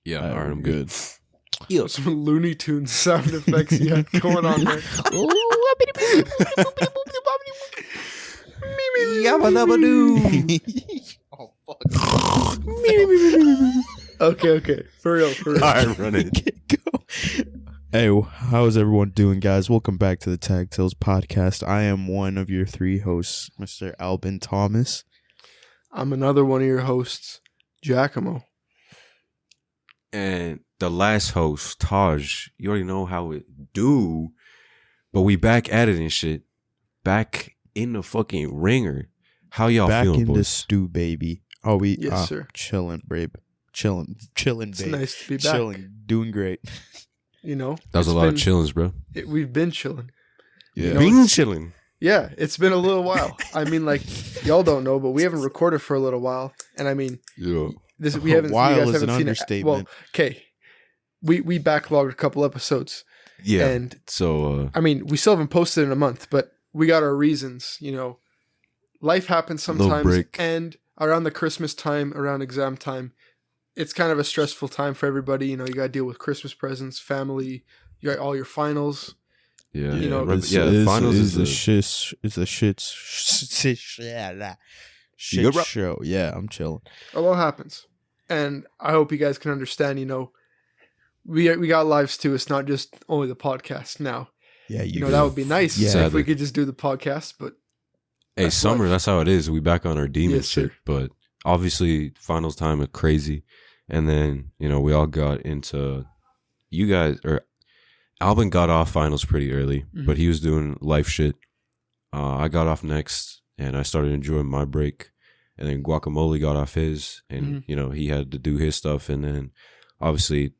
Yeah, all right, I'm good. Yo, some Looney Tunes sound effects you had going on there. Oh, fuck. Okay. For real. All right, run it. Go. Hey, how's everyone doing, guys? Welcome back to the Tag Tales podcast. I am one of your three hosts, Mr. Albin Thomas. I'm another one of your hosts, Giacomo. And the last host, Taj, you already know how it do, but we back at it and shit. Back in the fucking ringer. How y'all Back feeling, in boys? the stew, baby. Oh, Yes, sir. Chilling, babe. Chilling, It's babe. nice to be back. Chilling, doing great. You know, That was a lot of chillings, bro. We've been chilling. Yeah. You know, Been chilling. Yeah, it's been a little while. I mean, like, y'all don't know, but we haven't recorded for a little while. And I mean, Yeah. we haven't. While you guys is haven't an seen understatement. It. Well, okay, we backlogged a couple episodes. Yeah. And So, I mean, we still haven't posted in a month, but we got our reasons. You know, life happens Little sometimes, break. and around the Christmas time, around exam time, it's kind of a stressful time for everybody. You know, you got to deal with Christmas presents, family. You got all your finals. yeah. You know, Finals is the the shit You're right. show. Yeah, I'm chilling. A lot happens, and I hope you guys can understand. You know, we got lives too. It's not just only the podcast now. Yeah, You know, that would be nice Yeah. if Sadly. we could just do the podcast, but Hey, That's summer, life. that's how it is. We back on our demon Yes, shit. sir. But obviously, finals time is crazy. And then, you know, we all got into you guys, or Albin got off finals pretty early, but he was doing life shit. I got off next, and I started enjoying my break. And then Guacamole got off his, and, you know, he had to do his stuff. And then, obviously,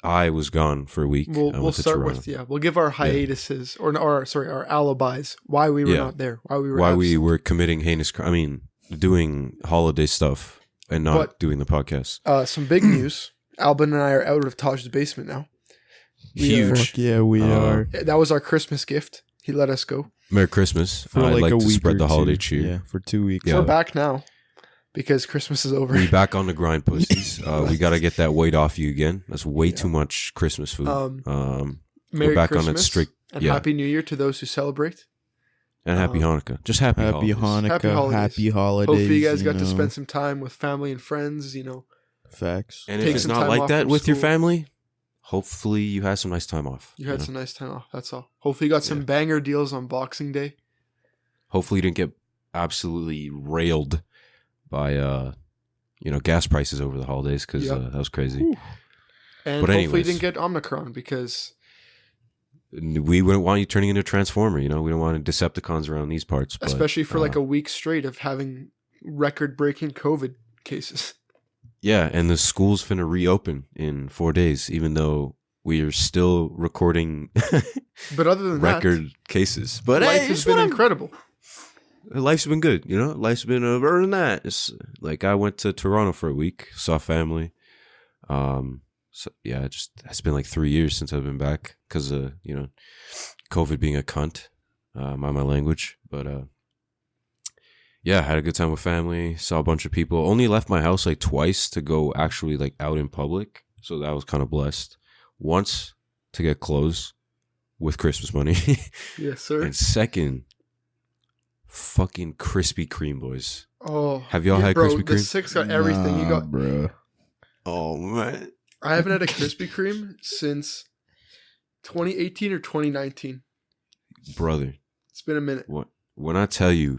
I was gone for a week. I we'll went to start Toronto. with we'll give our hiatuses or our alibis why we were not there, why we were Why we absent. were committing heinous crime. I mean, doing holiday stuff and not But- doing the podcast. Some big news. Albin and I are out of Taj's basement now. Huge. Fuck yeah, we are. That was our Christmas gift. He let us go. Merry Christmas. For I'd like like a to week spread or the holiday two. cheer. Yeah, for 2 weeks. Yeah. We're back now because Christmas is over. We back on the grind, pussies. We got to get that weight off you again. That's way too much Christmas food. Merry back on it Christmas strict- and yeah. Happy New Year to those who celebrate. And happy Hanukkah. Just happy Happy holidays. Hanukkah, Happy holidays. happy holidays. Hopefully you guys got to know. spend some time with family and friends, you know. Facts. And Take if it's some not time like off that from with your school. family, hopefully you had some nice time off. You had know? some nice time off, that's all. Hopefully you got some Yeah. banger deals on Boxing Day. Hopefully you didn't get absolutely railed by, gas prices over the holidays because Yep. that was crazy. And But hopefully you anyways. didn't get Omicron because We wouldn't want you turning into a Transformer, you know? We don't want Decepticons around these parts. But, especially for like a week straight of having record-breaking COVID cases. Yeah, and the school's finna reopen in 4 days, even though we are still recording But other than record cases. But life hey, has it's been fun. incredible. Life's been good, you know? Life's been better than that. It's like I went to Toronto for a week, saw family. So yeah, it's been like 3 years since I've been back because of, COVID being a cunt, mind my language. But yeah, I had a good time with family, saw a bunch of people. Only left my house like twice to go actually like out in public. So that was kind of blessed. Once to get clothes with Christmas money. Yes, sir. And second, fucking Krispy Kreme, boys. Oh, Have y'all had bro, Krispy the Kreme? six got everything. You got. bro. Oh, man. I haven't had a Krispy Kreme since 2018 or 2019. Brother, It's been a minute. when I tell you,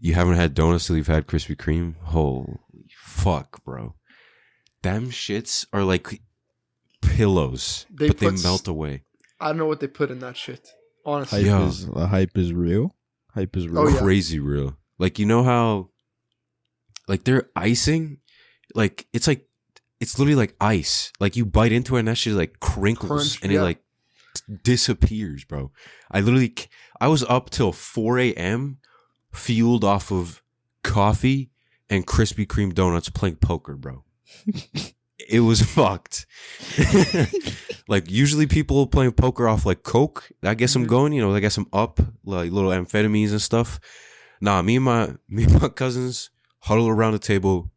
you haven't had donuts till you've had Krispy Kreme, holy fuck, bro. Them shits are like pillows, They but they put melt away. I don't know what they put in that shit. Honestly, Hype is real. Hype is real. Oh, yeah. Crazy real. Like, you know how, like, their icing, like, it's literally like ice. Like, you bite into it and that shit like crinkles Crunch, and yeah. it like disappears, bro. I was up till 4 a.m. fueled off of coffee and Krispy Kreme donuts playing poker, bro. It was fucked. Like, usually people playing poker off like Coke. That gets them going, you know, they get some up, like little amphetamines and stuff. Nah, me and my cousins huddle around the table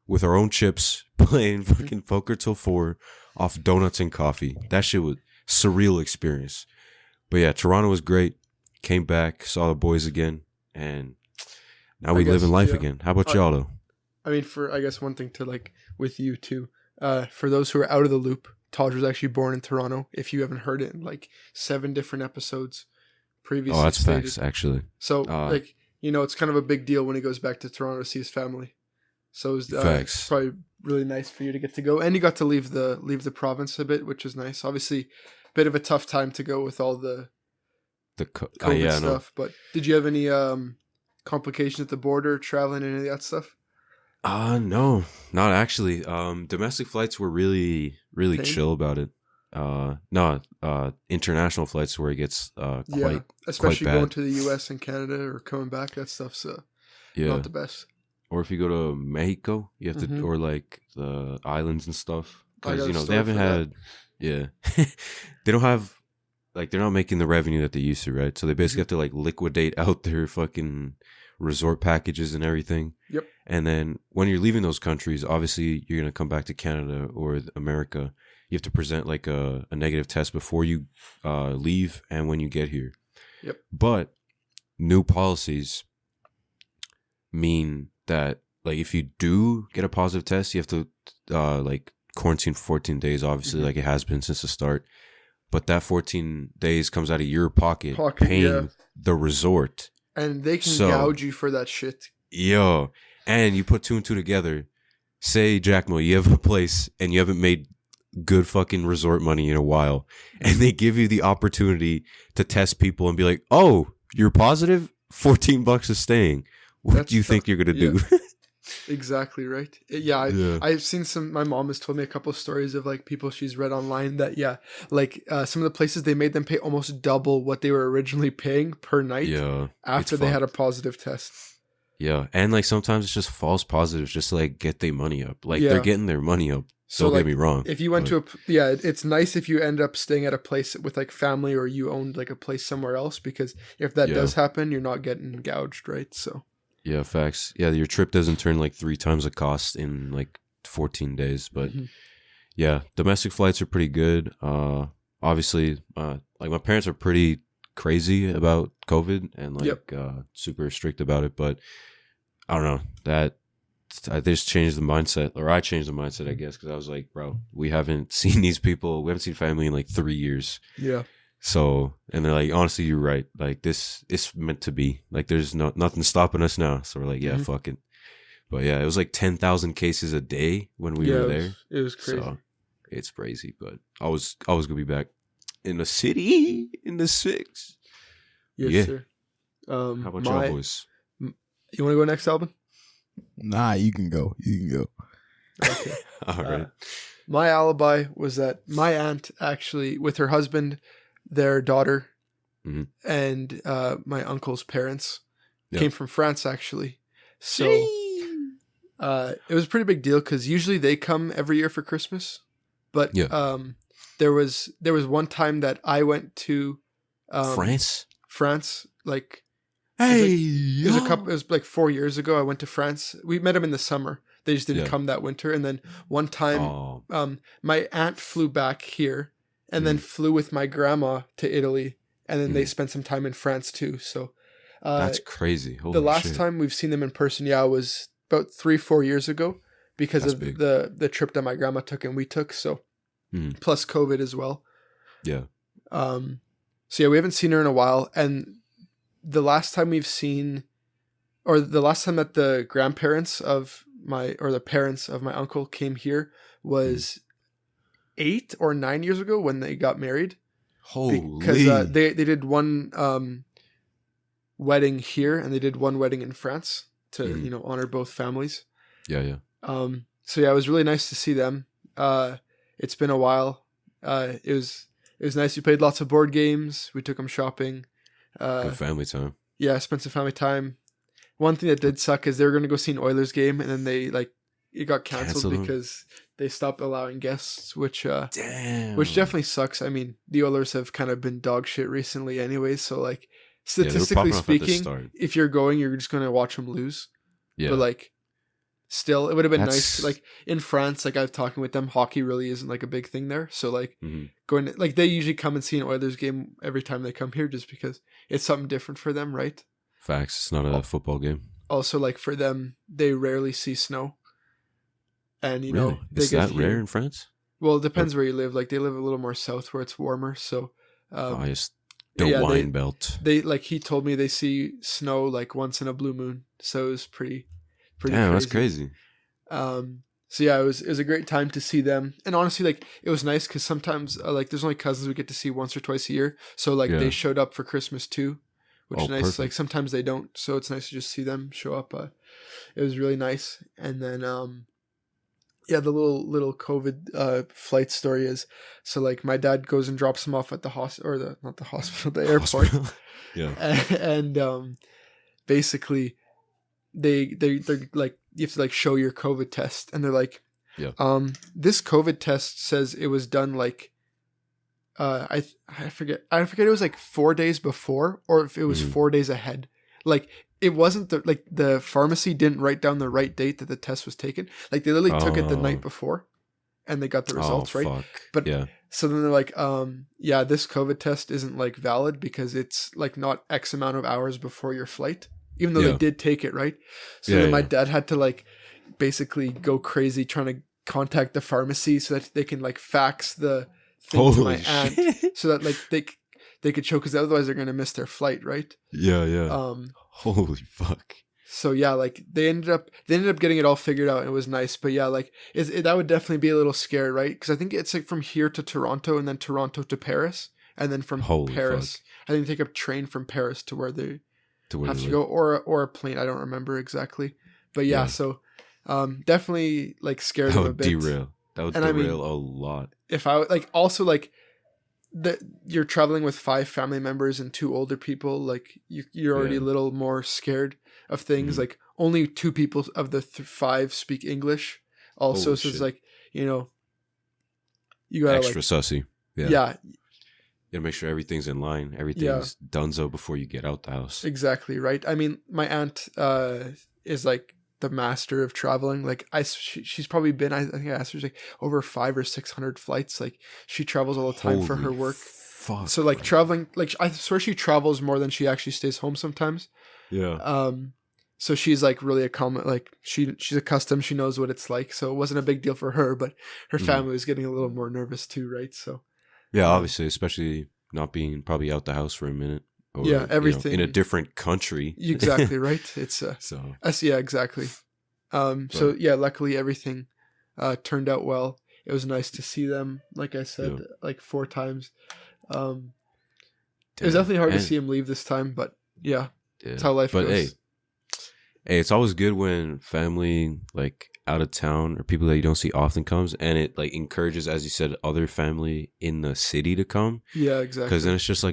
with our own chips, playing fucking poker till 4 off donuts and coffee. That shit was surreal experience. But yeah, Toronto was great. Came back, saw the boys again, and now we live in life again. How about y'all though? I mean, I guess one thing to like with you too. For those who are out of the loop, Taj was actually born in Toronto. If you haven't heard it in like 7 different episodes previously. Oh, that's stated. facts, actually. So like, you know, it's kind of a big deal when he goes back to Toronto to see his family. So it was probably really nice for you to get to go, and you got to leave the province a bit, which is nice. Obviously, a bit of a tough time to go with all the COVID stuff. But did you have any complications at the border, traveling, any of that stuff? No, not actually. Domestic flights were really chill about it. International flights where it gets quite especially quite bad. going to the US and Canada or coming back, that stuff's not the best. Or if you go to Mexico, you have to, or like the islands and stuff, because they haven't had, they don't have, like, they're not making the revenue that they used to, right? So they basically have to like liquidate out their fucking resort packages and everything. Yep. And then when you're leaving those countries, obviously you're gonna come back to Canada or America. You have to present like a negative test before you leave and when you get here. Yep. But new policies mean that, like, if you do get a positive test, you have to like quarantine for 14 days, obviously, like it has been since the start. But that 14 days comes out of your pocket paying the resort. And they can gouge you for that shit. Yo. And you put 2 and 2 together. Say, Jackmo, you have a place and you haven't made good fucking resort money in a while. And they give you the opportunity to test people and be like, oh, you're positive? $14 is staying. What do you think you're going to do? Exactly right. I've seen my mom has told me a couple of stories of like people she's read online that some of the places they made them pay almost double what they were originally paying per night after they had a positive test. Yeah, and like sometimes it's just false positives just to like get their money up. Like they're getting their money up. So don't get me wrong. If you went to it's nice if you end up staying at a place with like family or you owned like a place somewhere else, because if that does happen, you're not getting gouged, right? So yeah, facts. Yeah, your trip doesn't turn like 3 times the cost in like 14 days. But yeah, domestic flights are pretty good. Obviously, like my parents are pretty crazy about COVID and like super strict about it. But I don't know, that I just changed the mindset, or I changed the mindset, I guess, because I was like, bro, we haven't seen these people. We haven't seen family in like 3 years. Yeah. So, and they're like, honestly, you're right. Like, this is meant to be. Like, there's nothing stopping us now. So we're like, yeah, fuck it. But yeah, it was like 10,000 cases a day when we were there. It was crazy. So it's crazy. But I was going to be back in the city in the 6. Yes, sir. How about y'all boys? You want to go next, Alvin? Nah, you can go. Okay. All right. My alibi was that my aunt actually, with her husband, their daughter, and my uncle's parents came from France, actually. So it was a pretty big deal because usually they come every year for Christmas. But there was one time that I went to France, like, it was like 4 years ago. I went to France. We met them in the summer. They just didn't come that winter. And then one time, my aunt flew back here and then flew with my grandma to Italy. And then they spent some time in France too. So that's crazy. Holy the last time we've seen them in person, was about 3-4 years ago because of the trip that my grandma took and we took. So plus COVID as well. Yeah. So we haven't seen her in a while. And the last time that the grandparents of the parents of my uncle came here was 8 or 9 years ago when they got married. Holy! Because they did one wedding here and they did one wedding in France to honor both families. Yeah. So it was really nice to see them. It's been a while. It was nice. We played lots of board games. We took them shopping. Good family time. Yeah, spent some family time. One thing that did suck is they were going to go see an Oilers game, and then it got canceled because they stopped allowing guests, which definitely sucks. I mean, the Oilers have kind of been dog shit recently, anyways. So like statistically speaking, if you're going, you're just going to watch them lose. Yeah. But like still, it would have been nice. That's- Like in France, like I was talking with them, hockey really isn't like a big thing there. So like Mhm. going to, like they usually come and see an Oilers game every time they come here, just because it's something different for them, right? Facts. It's not a football game. Also, like for them, they rarely see snow, and you know Really? they Is get that here. rare in France? Well, it depends where you live. Like they live a little more south where it's warmer, so. I just the yeah, wine belt. They like he told me they see snow like once in a blue moon, so it was pretty Damn, crazy. that's crazy. So yeah, it was a great time to see them, and honestly, like it was nice because sometimes like there's only cousins we get to see once or twice a year, so like Yeah. they showed up for Christmas too, which Oh, is nice. perfect. Like sometimes they don't, so it's nice to just see them show up. It was really nice, and then yeah, the little COVID flight story is so like my dad goes and drops him off at the hospital, or not the hospital, the airport. Hospital. Yeah. And basically they're like you have to like show your COVID test, and they're like, Yeah. This COVID test says it was done like I forget it was like 4 days before, or if it was Mhm. 4 days ahead. Like it wasn't the pharmacy didn't write down the right date that the test was taken. Like they literally took it the night before, and they got the results right. Fuck. But- yeah. So then they're like, yeah, this COVID test isn't like valid because it's like not X amount of hours before your flight, even though Yeah. they did take it, right? So Yeah, then my yeah. dad had to like basically go crazy trying to contact the pharmacy so that they can like fax the thing to my aunt shit. so that like they could show, because otherwise they're gonna miss their flight, right? Yeah, yeah. Holy fuck. So yeah, like they ended up getting it all figured out, and it was nice. But yeah, like that would definitely be a little scary, right? Because I think it's like from here to Toronto, and then Toronto to Paris, and then from Holy Paris, fuck. I think they take a train from Paris to where they To where have they to live. go, or a plane. I don't remember exactly, but yeah. Yeah. So definitely like scared That them a would bit. derail. That would And I mean- derail a lot. If I like also like you're traveling with 5 family members and 2 older people, like you're already Yeah. a little more scared of things. Mhm. Like only 2 people of the 5 speak English also, Holy so it's shit. like, you know, you gotta Extra sussy. like Yeah. You gotta make sure everything's in line. Everything's Yeah. donezo before you get out the house. exactly right. I mean, my aunt is like the master of traveling. Like she's probably been, I think I asked her, she's like over 500 or 600 flights. Like she travels all the time for her Holy work. Fuck. So like bro. traveling, like I swear she travels more than she actually stays home sometimes. Yeah. So she's like really like she's accustomed, she knows what it's like, so it wasn't a big deal for her, but her Mhm. family was getting a little more nervous too, right? So Yeah, obviously, especially not being probably out the house for a minute. Or, Yeah, you know, everything. in a different country. exactly right. It's So yeah, exactly. So yeah, luckily everything turned out well. It was nice to see them, like I said, Yeah. like 4 times. It was damn. definitely hard to And- see him leave this time, but yeah, Yeah. that's how life But goes. hey, it's always good when family like out of town or people that you don't see often comes, and it like encourages, as you said, other family in the city to come, Yeah, exactly. because then it's just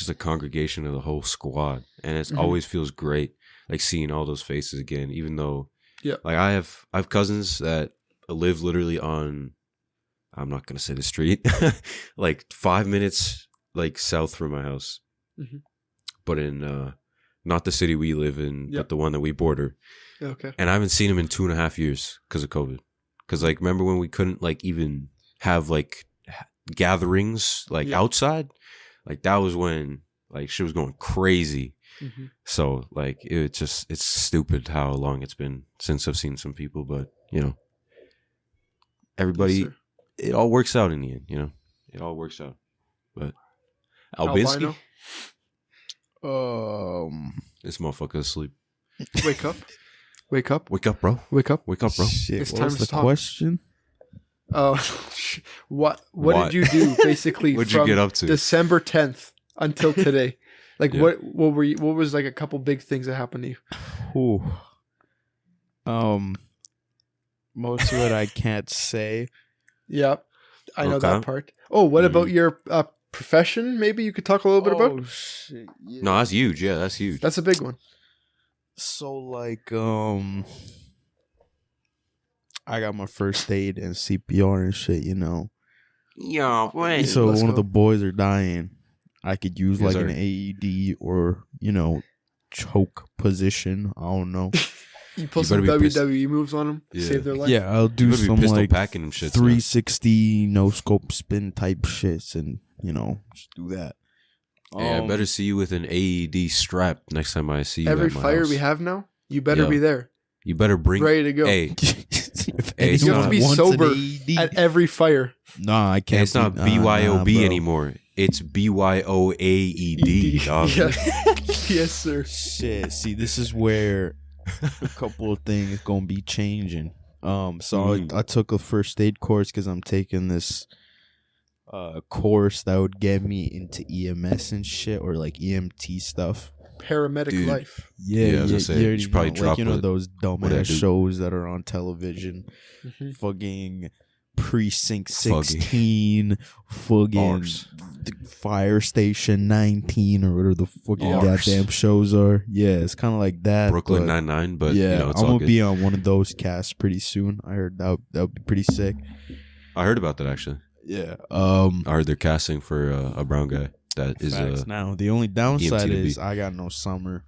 a congregation of the whole squad, and it Mhm. always feels great like seeing all those faces again. Even though, Yeah. like I have cousins that live literally on, I'm not gonna say the street, like 5 minutes like south from my house, Mhm. but in not the city we live in, Yep. but the one that we border. Okay. And I haven't seen him in 2.5 years because of COVID. Because like, remember when we couldn't like even have like gatherings like Yeah. outside? Like that was when like shit was going crazy. Mhm. So like it's stupid how long it's been since I've seen some people, but you know, everybody, Yes, sir. it all works out in the end. You know, it all works out. But Albinsky, Albino? this motherfucker asleep. Wake up. Wake up. Wake up, bro. Wake up. Wake up, bro. Shit, It's what time was to the stop. question? Oh, what What? did you do basically What'd you from get up to? December 10th until today? Like Yeah. what was like a couple big things that happened to you? Ooh. Most of it I can't say. Yeah, I know that Okay. part. Oh, what about Mm. your profession? Maybe you could talk a little bit about. Shit, yeah. No, that's huge. Yeah, that's huge. That's a big one. So like I got my first aid and CPR and shit, you know. Yeah, wait. So let's one of go. the boys are dying. I could use Yes, like an sir. AED or, you know, choke position. I don't know. You pull You some better be pissed. WWE moves on them, Yeah. save their life. Yeah, I'll You do better be some pistol like packing them shits. 360 no scope spin type shits, and just do that. Hey, I better see you with an AED strap next time I see you. Every at my fire house. we have now, you better Yeah. be there, You better bring. ready to go. Hey, Hey, it's you have not- to be wants an sober AED. at every fire. Nah, I can't. it's not be- BYOB bro. anymore. It's BYOAED, dog. Yeah. Yes, sir. Shit. See, this is where a couple of things gonna be changing. I took a first aid course because I'm taking this course that would get me into EMS and shit, or like EMT stuff. Paramedic Dude. life. Yeah, I was gonna say, you already should probably know, drop like, those what I dumbass do. shows that are on television. Mhm. Fucking Precinct Fucking 16, fucking Bars. Fire Station 19, or whatever the fucking Bars. goddamn shows are. Yeah, it's kind of like that. Brooklyn but 99, but yeah, it's I'm all gonna good. be on one of those casts pretty soon. I heard that would be pretty sick. I heard about that actually. Yeah. I heard they're casting for a brown guy. That is Facts. Now the only downside EMT to is be. I got no summer.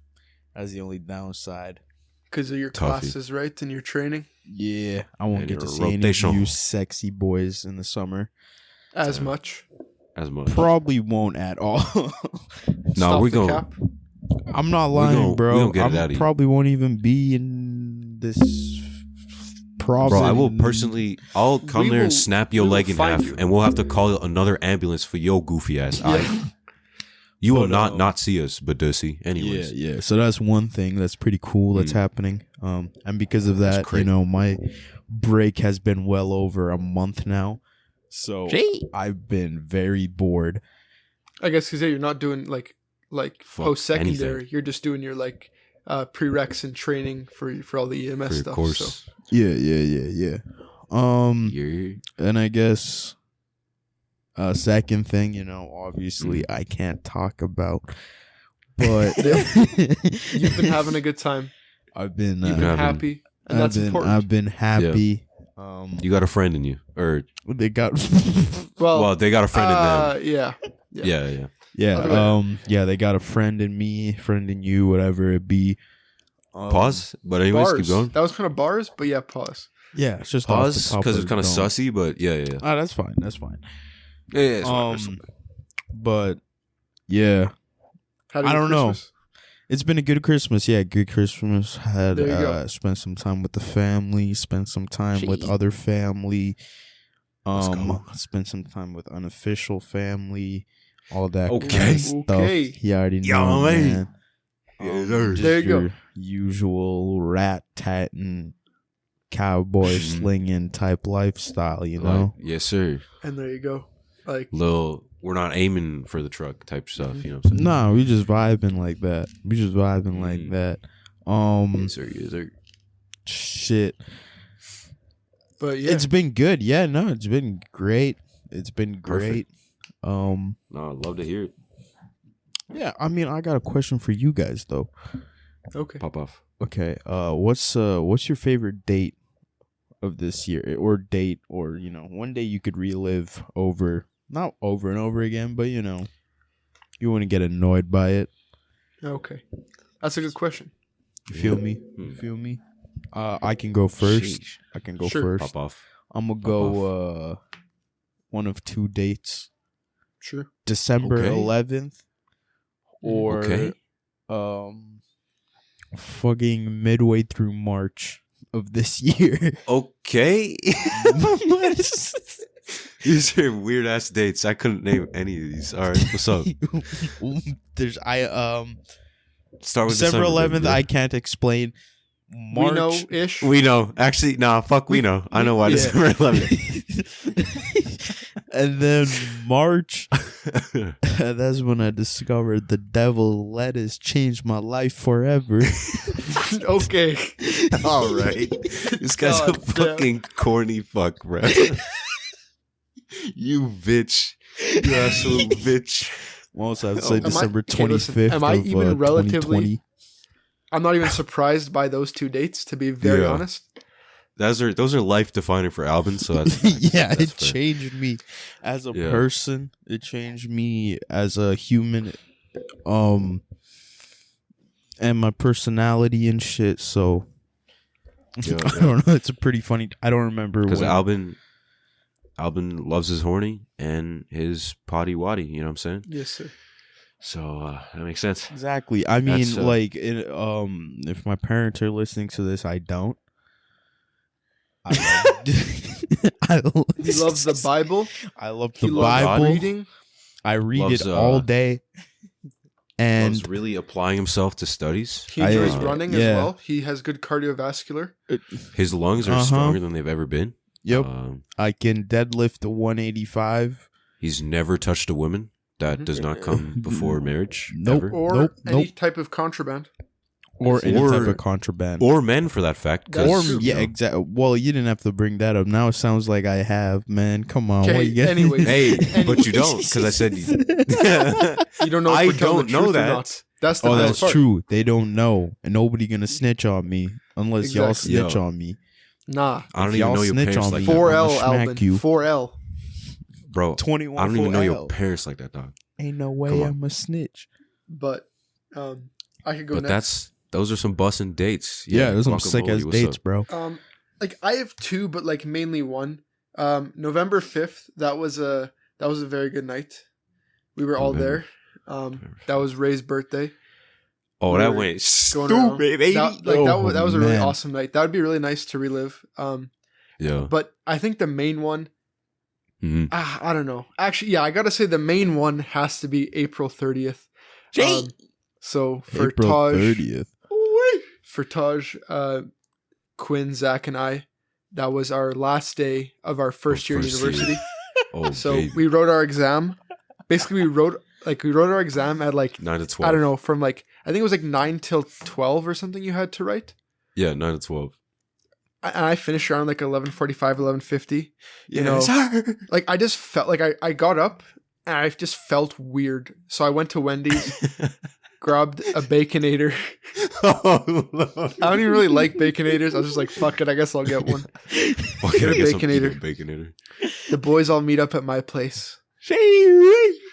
That's the only downside. Because of your Toughy. classes, right? And your training Yeah, I won't And get to your see any of rotation. you sexy boys in the summer. as Yeah. much. as much. Probably won't at all. Stop we the gon- cap. I'm not lying, gon- we bro. gon' get it outta I you. probably won't even be in this province. Bro, I will personally. I'll come We there will- and snap your we will leg in find half, you. and we'll have to call another ambulance for your goofy ass. Yeah. You will But, not see us, but see. Anyways, Yeah. So that's one thing that's pretty cool that's happening. And because of That's that, great. my break has been well over a month now. So I've been very bored. I guess because you're not doing like Fuck post secondary. anything. You're just doing your prereqs and training for all the EMS for your stuff. course. So. Yeah. Yeah. And I guess second thing, obviously I can't talk about, but You've been having a good time. I've been You've been having- happy, and that's important. I've been happy. You got a friend in you, or They got well, they got a friend in them. yeah. Yeah. yeah, they got a friend in me, friend in you, whatever it be. Pause. But anyways, Bars. keep going. That was kind of bars, but yeah, pause. Yeah, it's just Pause because it's kind of sussy, but yeah. Ah, that's fine. That's fine. Yeah, it's fine, it's fine. But yeah, How did I your don't know. Christmas? it's been a good Christmas. Yeah, good Christmas. Had There you go. spent some time with the family. Spent some time with Gee. other family. Let's go. Spent some time with unofficial family. All that Okay. kind of stuff. Okay. He already Yeah, know, man. man. Yes, sir. Just There you go. your usual rat tatting, cowboy Mhm. slinging type lifestyle, you know. Like, yes, sir. And there you go. Like We're not aiming for the truck type stuff. You know what I'm saying? Nah, we just vibing like that. Like Mm. that. Yes, sir. Yes, sir. Shit. but yeah. It's been good. Yeah, no, it's been great. It's been great. No, I'd love to hear it. Yeah, I mean, I got a question for you guys though. okay. Pop off. Okay, what's your favorite date of this year, or date, or one day you could relive over, not over and over again, but you wouldn't get annoyed by it. Okay. That's a good question. You feel me? You feel me? I can go first. Sheesh. I can go Sure. first. Pop off. I'm gonna go one of two dates. Sure. December Okay. 11th or Okay. fucking midway through March of this year. Okay. These are weird ass dates. I couldn't name any of these. All right, what's up? There's Start with December 11th. baby. I can't explain. March. We know ish. We know. Actually, nah. Fuck. We know. I know why yeah. December 11th. And then March. That's when I discovered the devil lettuce changed my life forever. Okay. All right. This guy's a God damn. fucking corny fuck, bro. You bitch. You absolute bitch. Also, I'd say Am I- December okay, listen, 25th am I of even relatively- 2020. I'm not even surprised by those two dates, to be very Yeah. honest. Those are life defining for Albin. So that's Yeah, that's it fair. changed me as a Yeah. person. It changed me as a human, and my personality and shit. So Yeah, I don't know. It's a pretty funny. I don't remember because when. Albin loves his horny and his potty waddy. You know what I'm saying? Yes, sir. So that makes sense. Exactly. I mean, That's, if my parents are listening to this, I don't. I He loves the Bible. I love He the loves Bible. reading. I read Loves, it all day. And Loves really applying himself to studies. He enjoys I- running as yeah. well. He has good cardiovascular. His lungs are Uh-huh. stronger than they've ever been. yep, Um, I can deadlift to 185. he's never touched a woman. That does not come before marriage. Nope. Ever. Or any type of contraband. Or any Or- type of contraband. Or men, for that fact. 'cause, That's true. yeah, you know, exactly. Well, you didn't have to bring that up. Now it sounds like I have, man. Come on. Okay, what you get? anyways. Hey, but you don't, because I said you. You don't know if I we're telling don't the know truth that. or not. That's the Oh, best that's part. true. They don't know, and nobody gonna snitch on me unless y'all Exactly. snitch Yo. on me. Nah. I don't If even y'all know your snitch parents on like me, that. 4L, I'ma smack Alvin. you. 4L. Bro. 21. I don't even know your 4L. parents like that, dog. Ain't no Come way on. I'm a snitch. But I could go But next. those are some bussin' dates. Yeah, those are some guacamole, sick ass what's dates, up? bro. Like I have two, but like mainly one. November 5th, that was a very good night. We were all November there. That was Ray's birthday. Oh, We that were went going around. stupid, baby. That was a really man. awesome night. That would be really nice to relive. Yeah. But I think the main one, Mhm. I don't know. Actually, yeah, I gotta say the main one has to be April 30th. So for April Taj, 30th. for Taj, Quinn, Zach, and I, that was our last day of our first year at first year. university. Oh, So baby. we wrote our exam. Basically, we wrote our exam at like 9 to 12. I don't know, from like I think it was like 9 till 12 or something. You had to write. Yeah, 9 to 12. And I finished around like 11:45, 11:50. You know, sir. like I just felt like I got up and I just felt weird. So I went to Wendy's, grabbed a Baconator. Oh, Lord. I don't even really like Baconators. I was just like, fuck it, I guess I'll get one. Fuck it, Get a I guess I'm eating Baconator. a Baconator. The boys all meet up at my place.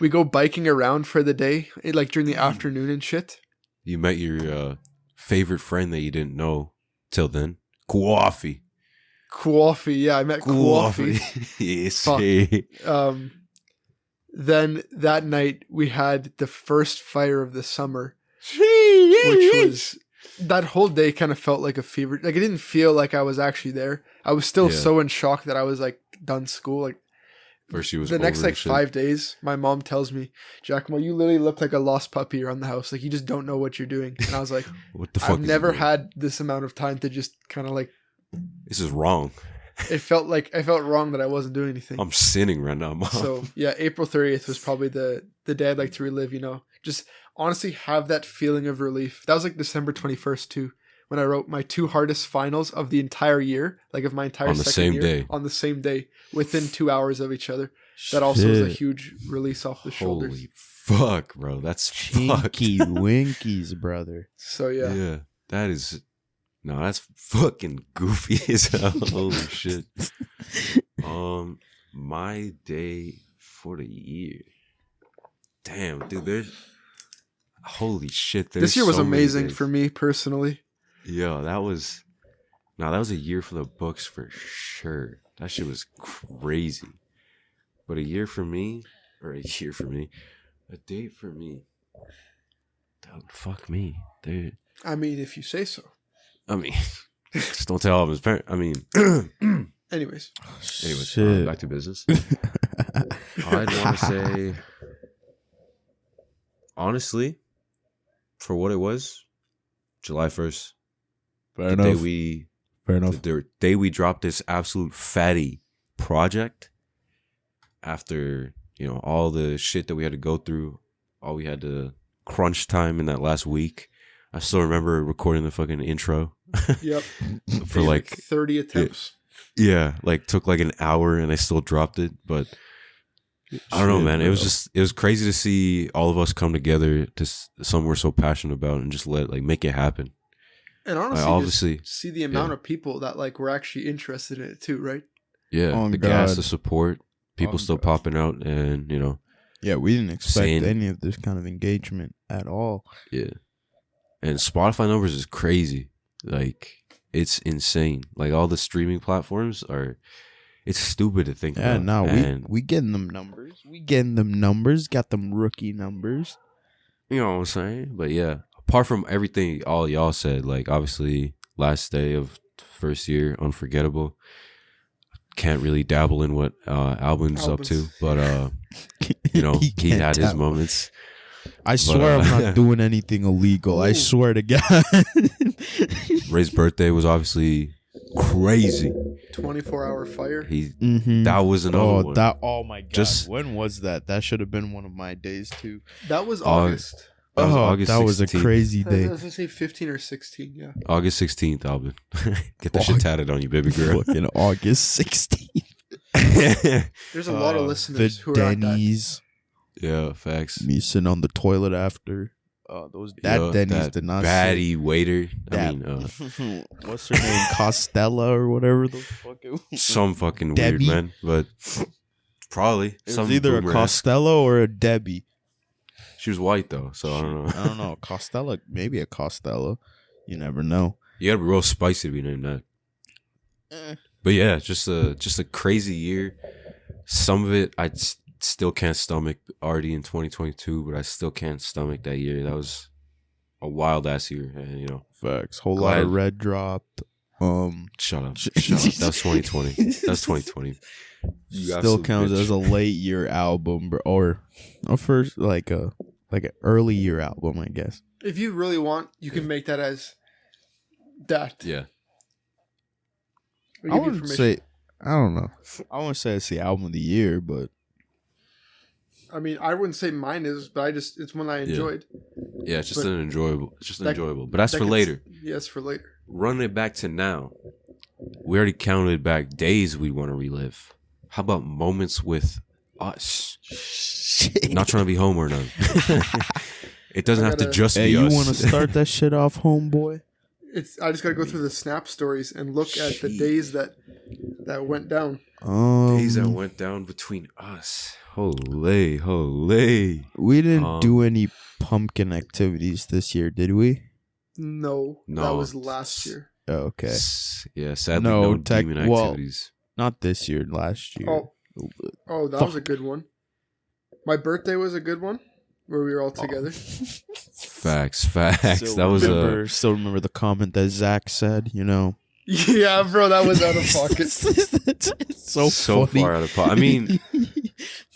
We go biking around for the day, like during the afternoon and shit. You met your favorite friend that you didn't know till then. Coffee. Coffee, yeah, I met Coffee. Yes. Fuck. Hey. Then that night we had the first fire of the summer, which was that whole day kind of felt like a fever. Like it didn't feel like I was actually there. I was still Yeah. so in shock that I was like done school. Like First, she was the next over like and shit. 5 days, my mom tells me, Giacomo, you literally look like a lost puppy around the house. Like you just don't know what you're doing. And I was like, What the fuck? I've is never it? had this amount of time to just kind of like. This is wrong. It felt like I felt wrong that I wasn't doing anything. I'm sinning right now, mom. So yeah, April 30th was probably the day I'd like to relive. You know, just honestly have that feeling of relief. That was like December 21st too, when I wrote my 2 hardest finals of the entire year, like of my entire On the second same year, day. on the same day, within 2 hours of each other. That also was a Shit. huge release off the shoulders. Holy fuck, bro. That's fucked. Chinky winkies, brother. So yeah. Yeah, that is. No, that's fucking goofy as hell. Holy shit. My day for the year. Damn, dude. There's. Holy shit. This year was so many amazing days. for me personally. Yo, that was. No, that was a year for the books for sure. That shit was crazy. But a date for me. Dude, fuck me, dude. I mean, if you say so. I mean, just don't tell all of his parents. I mean, Anyways, Shit. back to business. I'd want to say, honestly, for what it was, July 1st, Fair the day enough. we, Fair enough. the day we dropped this absolute fatty project. After all the shit that we had to go through, all we had to crunch time in that last week. I still remember recording the fucking intro. yep. For like 30 attempts. Yeah, like took like an hour and I still dropped it. But I don't know, Shit, man. It bro. was crazy to see all of us come together to something we're so passionate about and just make it happen. And honestly, obviously, just see the amount of people that like were actually interested in it too, right? Yeah, Oh, the gas, God. the support, people Oh, still God. popping out, and Yeah, we didn't expect Saying- any of this kind of engagement at all. yeah. And Spotify numbers is crazy. Like it's insane. Like all the streaming platforms are. It's stupid to think about. Yeah, no, we getting them numbers. We getting them numbers. Got them rookie numbers. You know what I'm saying? But yeah, apart from everything all y'all said, like obviously last day of first year, unforgettable. Can't really dabble in what Albin's up to, but you know, he had his moments. I swear I'm not doing anything illegal. Ooh. I swear to God. Ray's birthday was obviously crazy. 24-hour fire. That was another one. Oh my God. When was that? That should have been one of my days too. That was August. August that 16th. was a crazy day. I was gonna say 15 or 16. Yeah. August 16th, Albin. Get that shit tatted on you, baby girl. Fucking August 16th. There's a lot of listeners who are Denny's. Yeah, facts. Me sitting on the toilet after. Denny's did not baddie waiter. What's her name? Costello or whatever the fuck it was. Some fucking Debbie? weird man, but probably it was either a Costello or a Debbie. She was white though, so I don't know. I don't know. Costello, maybe a Costello. You never know. You gotta be real spicy to be named that. But yeah, just a crazy year. Some of it I still can't stomach already in 2022, but I still can't stomach that year. That was a wild ass year, and you know. Facts. Whole lot of red dropped. Shut up. That's 2020. That's 2020. Still counts as a late year album, or a first like an early year album, I guess. If you really want, you can make that as that. Yeah. I wouldn't say. I don't know. I wouldn't say it's the album of the year, but. I mean, I wouldn't say mine is, but it's one I enjoyed. Yeah, it's just enjoyable. But that's for later. Yes, for later. Running it back to now, we already counted back days we want to relive. How about moments with us? Shit. Not trying to be home or none. It doesn't have to just be us. You want to start that shit off, homeboy? I just got to go through the Snap stories and look at the days that went down. Days that went down between us. Holy. We didn't do any pumpkin activities this year, did we? No, that was last year. Oh, okay. Yeah, sadly, no demon activities. Not this year, last year. Oh, that was a good one. My birthday was a good one, where we were all together. Facts. Still remember the comment that Zach said, you know. Yeah, bro, that was out of pocket. so far out of pocket. I mean,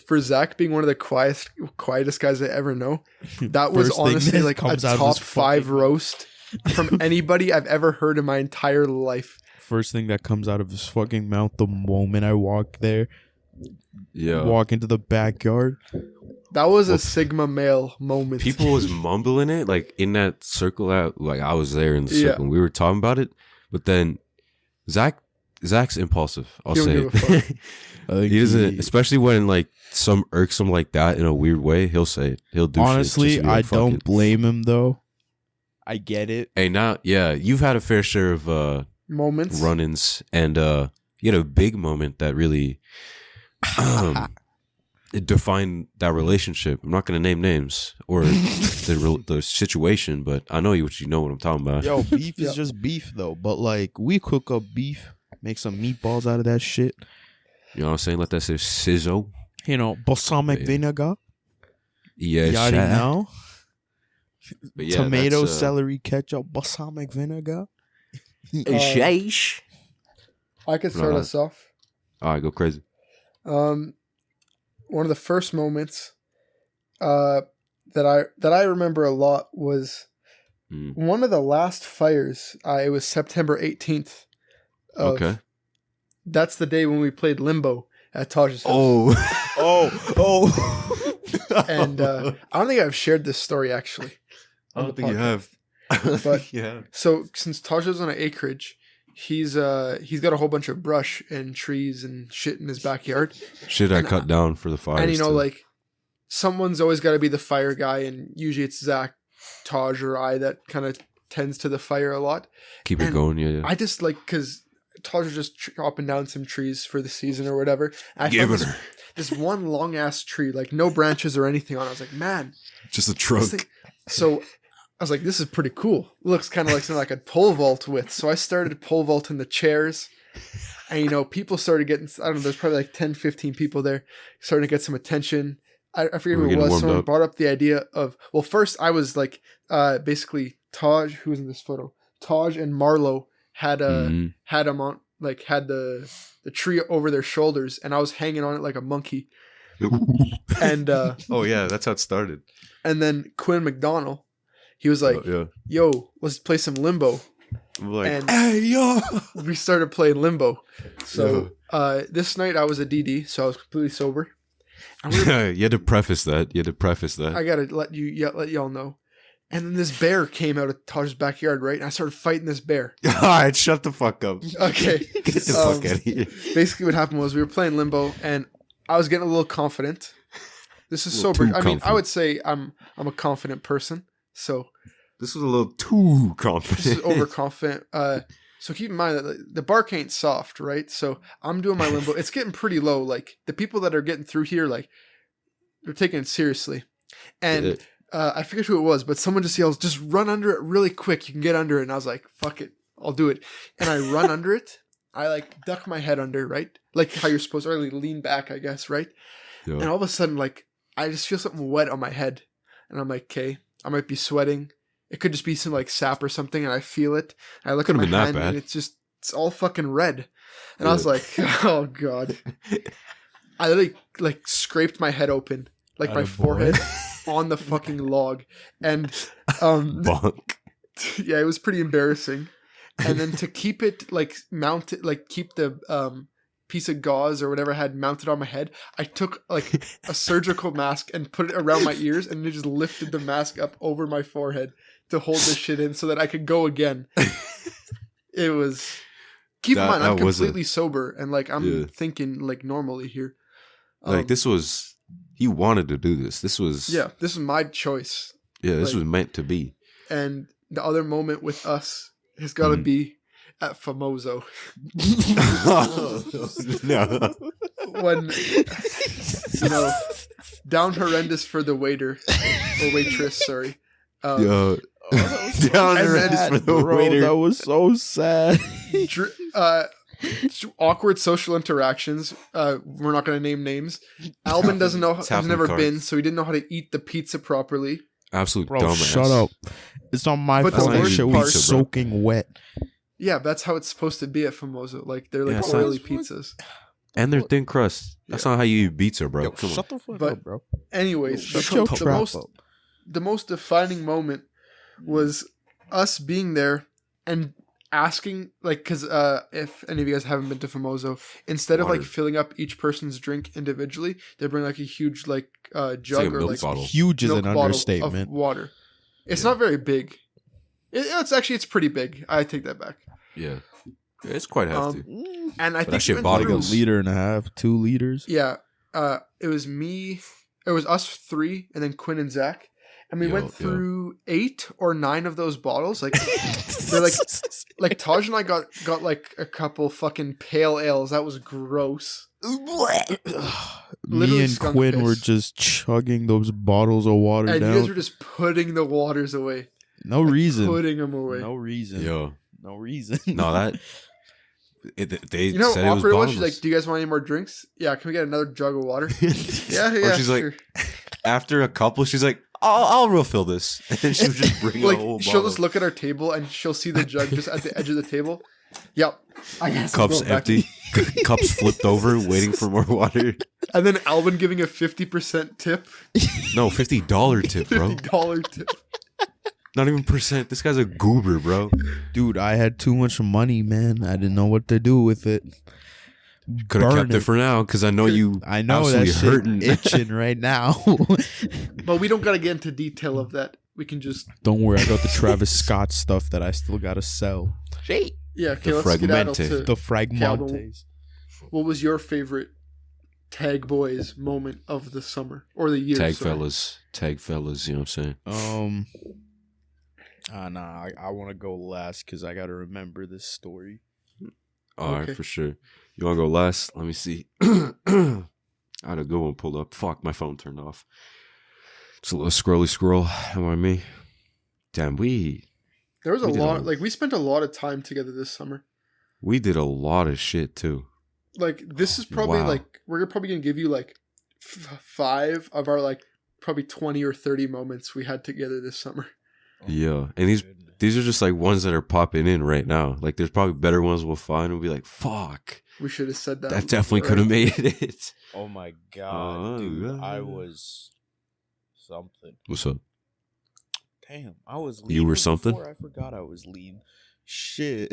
for Zach being one of the quietest guys I ever know, that was honestly like a top 5 roast from anybody I've ever heard in my entire life. First thing that comes out of his fucking mouth the moment I walk there. Yeah. Walk into the backyard. That was a Sigma male moment. People was mumbling it, like in that circle out, like I was there in the circle and we were talking about it. But then Zach's impulsive. I'll say it. He doesn't, especially when like some irksome like that in a weird way. He'll say it. He'll do. Honestly, shit like, don't blame him though. I get it. Hey, now, you've had a fair share of moments, run-ins, and you had a big moment that really it defined that relationship. I'm not going to name names or the situation, but I know what I'm talking about. Yo, beef is just beef though. But like, we cook up beef, make some meatballs out of that shit. You know what I'm saying? Let that say sizzle. You know, balsamic vinegar. Yeah, you already know. But yeah, tomato, celery, ketchup, balsamic vinegar. Sheesh. I could start us off. All right, go crazy. One of the first moments that I remember a lot was one of the last fires. It was September 18th. Okay. That's the day when we played Limbo at Taj's house. Oh. And I don't think I've shared this story actually. I don't think you have. But so since Taj lives on an acreage, he's got a whole bunch of brush and trees and shit in his backyard. Shit I cut down for the fire. And like someone's always got to be the fire guy, and usually it's Zach, Taj, or I that kind of tends to the fire a lot. Keep it going, yeah. I just like because Taj was just chopping down some trees for the season or whatever. And I found this one long ass tree, like no branches or anything on it. I was like, man, just a trunk. So I was like, this is pretty cool. Looks kind of like something I could pole vault with. So I started pole vaulting the chairs. And, you know, people started getting, I don't know, there's probably like 10, 15 people there starting to get some attention. I forget who it was. Someone brought up the idea of, well, first I was like, basically Taj, who was in this photo, Taj and Marlo had them on, like had the tree over their shoulders, and I was hanging on it like a monkey. And oh yeah, that's how it started. And then Quinn McDonald, he was like, yo, let's play some limbo. I'm like, and hey yo, we started playing limbo. So this night I was a DD, so I was completely sober. You had to preface that. I gotta let y'all know. And then this bear came out of Taj's backyard, right? And I started fighting this bear. All right, shut the fuck up. Okay. Get the fuck out of here. Basically what happened was we were playing limbo, and I was getting a little confident. This is sober. I mean, I would say I'm a confident person. So this was a little too confident. This is overconfident. So keep in mind that the bark ain't soft, right? So I'm doing my limbo. It's getting pretty low. Like the people that are getting through here, like they're taking it seriously. And I forget who it was, but someone just yells, "Just run under it really quick. You can get under it." And I was like, "Fuck it, I'll do it." And I run under it. I like duck my head under, right? Like how you're supposed to really lean back, I guess, right? Yeah. And all of a sudden, like I just feel something wet on my head, and I'm like, "Okay, I might be sweating." It could just be some like sap or something, and I feel it. I look at my hand, and it's all fucking red. And I was like, "Oh god!" I literally like scraped my head open, like my forehead, on the fucking log, and yeah, it was pretty embarrassing. And then to keep it like mounted, like keep the piece of gauze or whatever I had mounted on my head, I took like a surgical mask and put it around my ears, and then just lifted the mask up over my forehead to hold this shit in so that I could go again. It was, keep in mind, I'm completely sober, and like I'm thinking like normally here. Like this was, he wanted to do this. This was this was my choice. Yeah, this was meant to be. And the other moment with us has got to be at Famoso. No. When, you know, down horrendous for the waiter or waitress, sorry. Down horrendous for the waiter. That was so sad. Awkward social interactions. We're not going to name names. Albin doesn't know, has never been, so he didn't know how to eat the pizza properly. Absolute dumbass. Shut up. It's not my fault. That shit was soaking wet. Yeah, that's how it's supposed to be at Famoso. Like, they're like oily pizzas. And they're thin crust. That's not how you eat pizza, bro. Come shut the fuck up, bro. Anyways, the most defining moment was us being there and asking, like, because if any of you guys haven't been to Famoso, instead of like filling up each person's drink individually, they bring like a huge like jug or like bottle. Huge is an understatement. Of water. It's not very big. It's pretty big. I take that back. Yeah, it's quite hefty. And I think shit body a liter and a half, 2 liters. Yeah, it was me. It was us 3, and then Quinn and Zach. And we went through 8 or 9 of those bottles. Like they're like Taj and I got like a couple fucking pale ales. That was gross. Me and Quinn were just chugging those bottles of water down. And you guys were just putting the waters away. No reason. Putting them away. No reason. No reason. No, that they you know said it was awkward bottomless. She's like, "Do you guys want any more drinks? Yeah, can we get another jug of water?" yeah. Or she's sure. like, after a couple, she's like, I'll refill this. And she would just bring like, a whole bottle. She'll just look at our table and she'll see the jug just at the edge of the table. Yep. I guess cups empty. Cups flipped over, waiting for more water. And then Alvin giving a 50% tip. No, $50 tip, bro. $50 tip. Not even percent. This guy's a goober, bro. Dude, I had too much money, man. I didn't know what to do with it. Could have kept it for now, because I know you. I know that's hurting, itching right now. But we don't gotta get into detail of that. We can just. Don't worry, I got the Travis Scott stuff that I still gotta sell. Yeah, okay. The let's get to the Fragmentes. What was your favorite Tag Boys moment of the summer or the year? Tag fellas, you know what I'm saying? I want to go last because I got to remember this story. All right, for sure. You want to go last? Let me see. I had a good one pulled up. Fuck, my phone turned off. It's a little scrolly scroll. Am I me? Damn, There was a We did lot. a- Like we spent a lot of time together this summer. we did a lot of shit too. Like this is probably Wow. like we're probably gonna give you like 5 of our like probably 20 or 30 moments we had together this summer. Yeah, and these are just like ones that are popping in right now. Like there's probably better ones we'll find. We'll be like, fuck, We should have said that. that definitely could have made it. Oh my god, dude! I yeah. was something. What's up? Damn, I was. You were lean something? before. I forgot I was lean. Shit.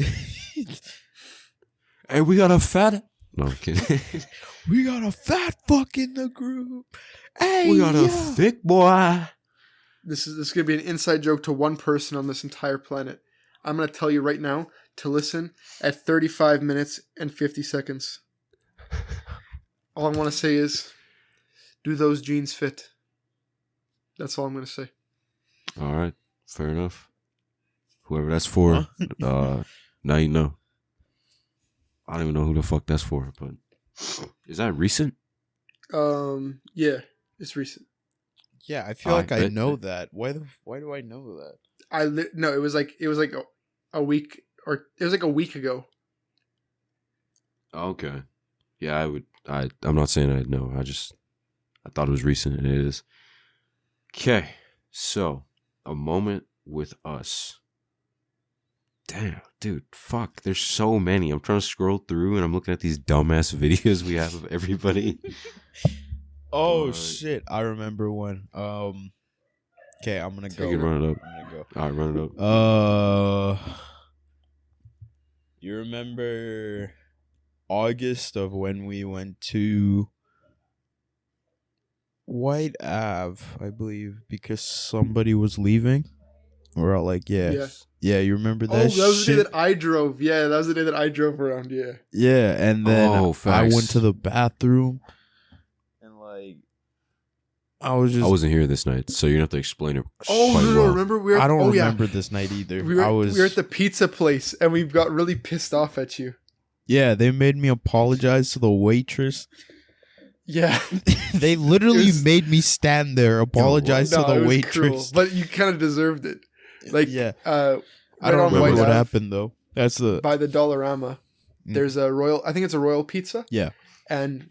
Hey, we got a fat. No, I'm kidding. We got a fat fuck in the group. Hey, We got a thick boy. This is gonna be an inside joke to one person on this entire planet. I'm gonna tell you right now to listen at 35 minutes and 50 seconds. All I want to say is, do those jeans fit? That's all I'm gonna say. All right, fair enough. Whoever that's for, now you know. I don't even know who the fuck that's for, but is that recent? Yeah, it's recent. Yeah, I feel I like I bet. know that. Why do I know that? No, it was like a week or it was like a week ago. Okay. Yeah, I'm not saying I know. I thought it was recent, and it is. Okay, so a moment with us. Damn, dude, fuck. There's so many. I'm trying to scroll through, and I'm looking at these dumbass videos we have of everybody. Oh But- shit! I remember one. Okay, I'm gonna go. Take it, run it up. I'm gonna All right, run it up. You remember August of when we went to White Ave, I believe, because somebody was leaving. We're all like, yeah, you remember that? Oh, that was the shit? day that I drove. Yeah, that was the day that I drove around. Yeah. Yeah, and then Oh, I facts. went to the bathroom, and like, I was just. I wasn't here this night, so you're gonna have to explain it. Oh quite no, well. remember we were? I don't oh, remember this night either. We were, I was. we were at the pizza place and we got really pissed off at you. Yeah, they made me apologize to the waitress. Yeah. They literally It was- made me stand there, apologize No, to it the was waitress. cruel, but you kind of deserved it. Like, yeah, I I don't remember White what Ave happened though. That's the by the Dollarama. Mm. There's a I think it's a Royal Pizza. Yeah. And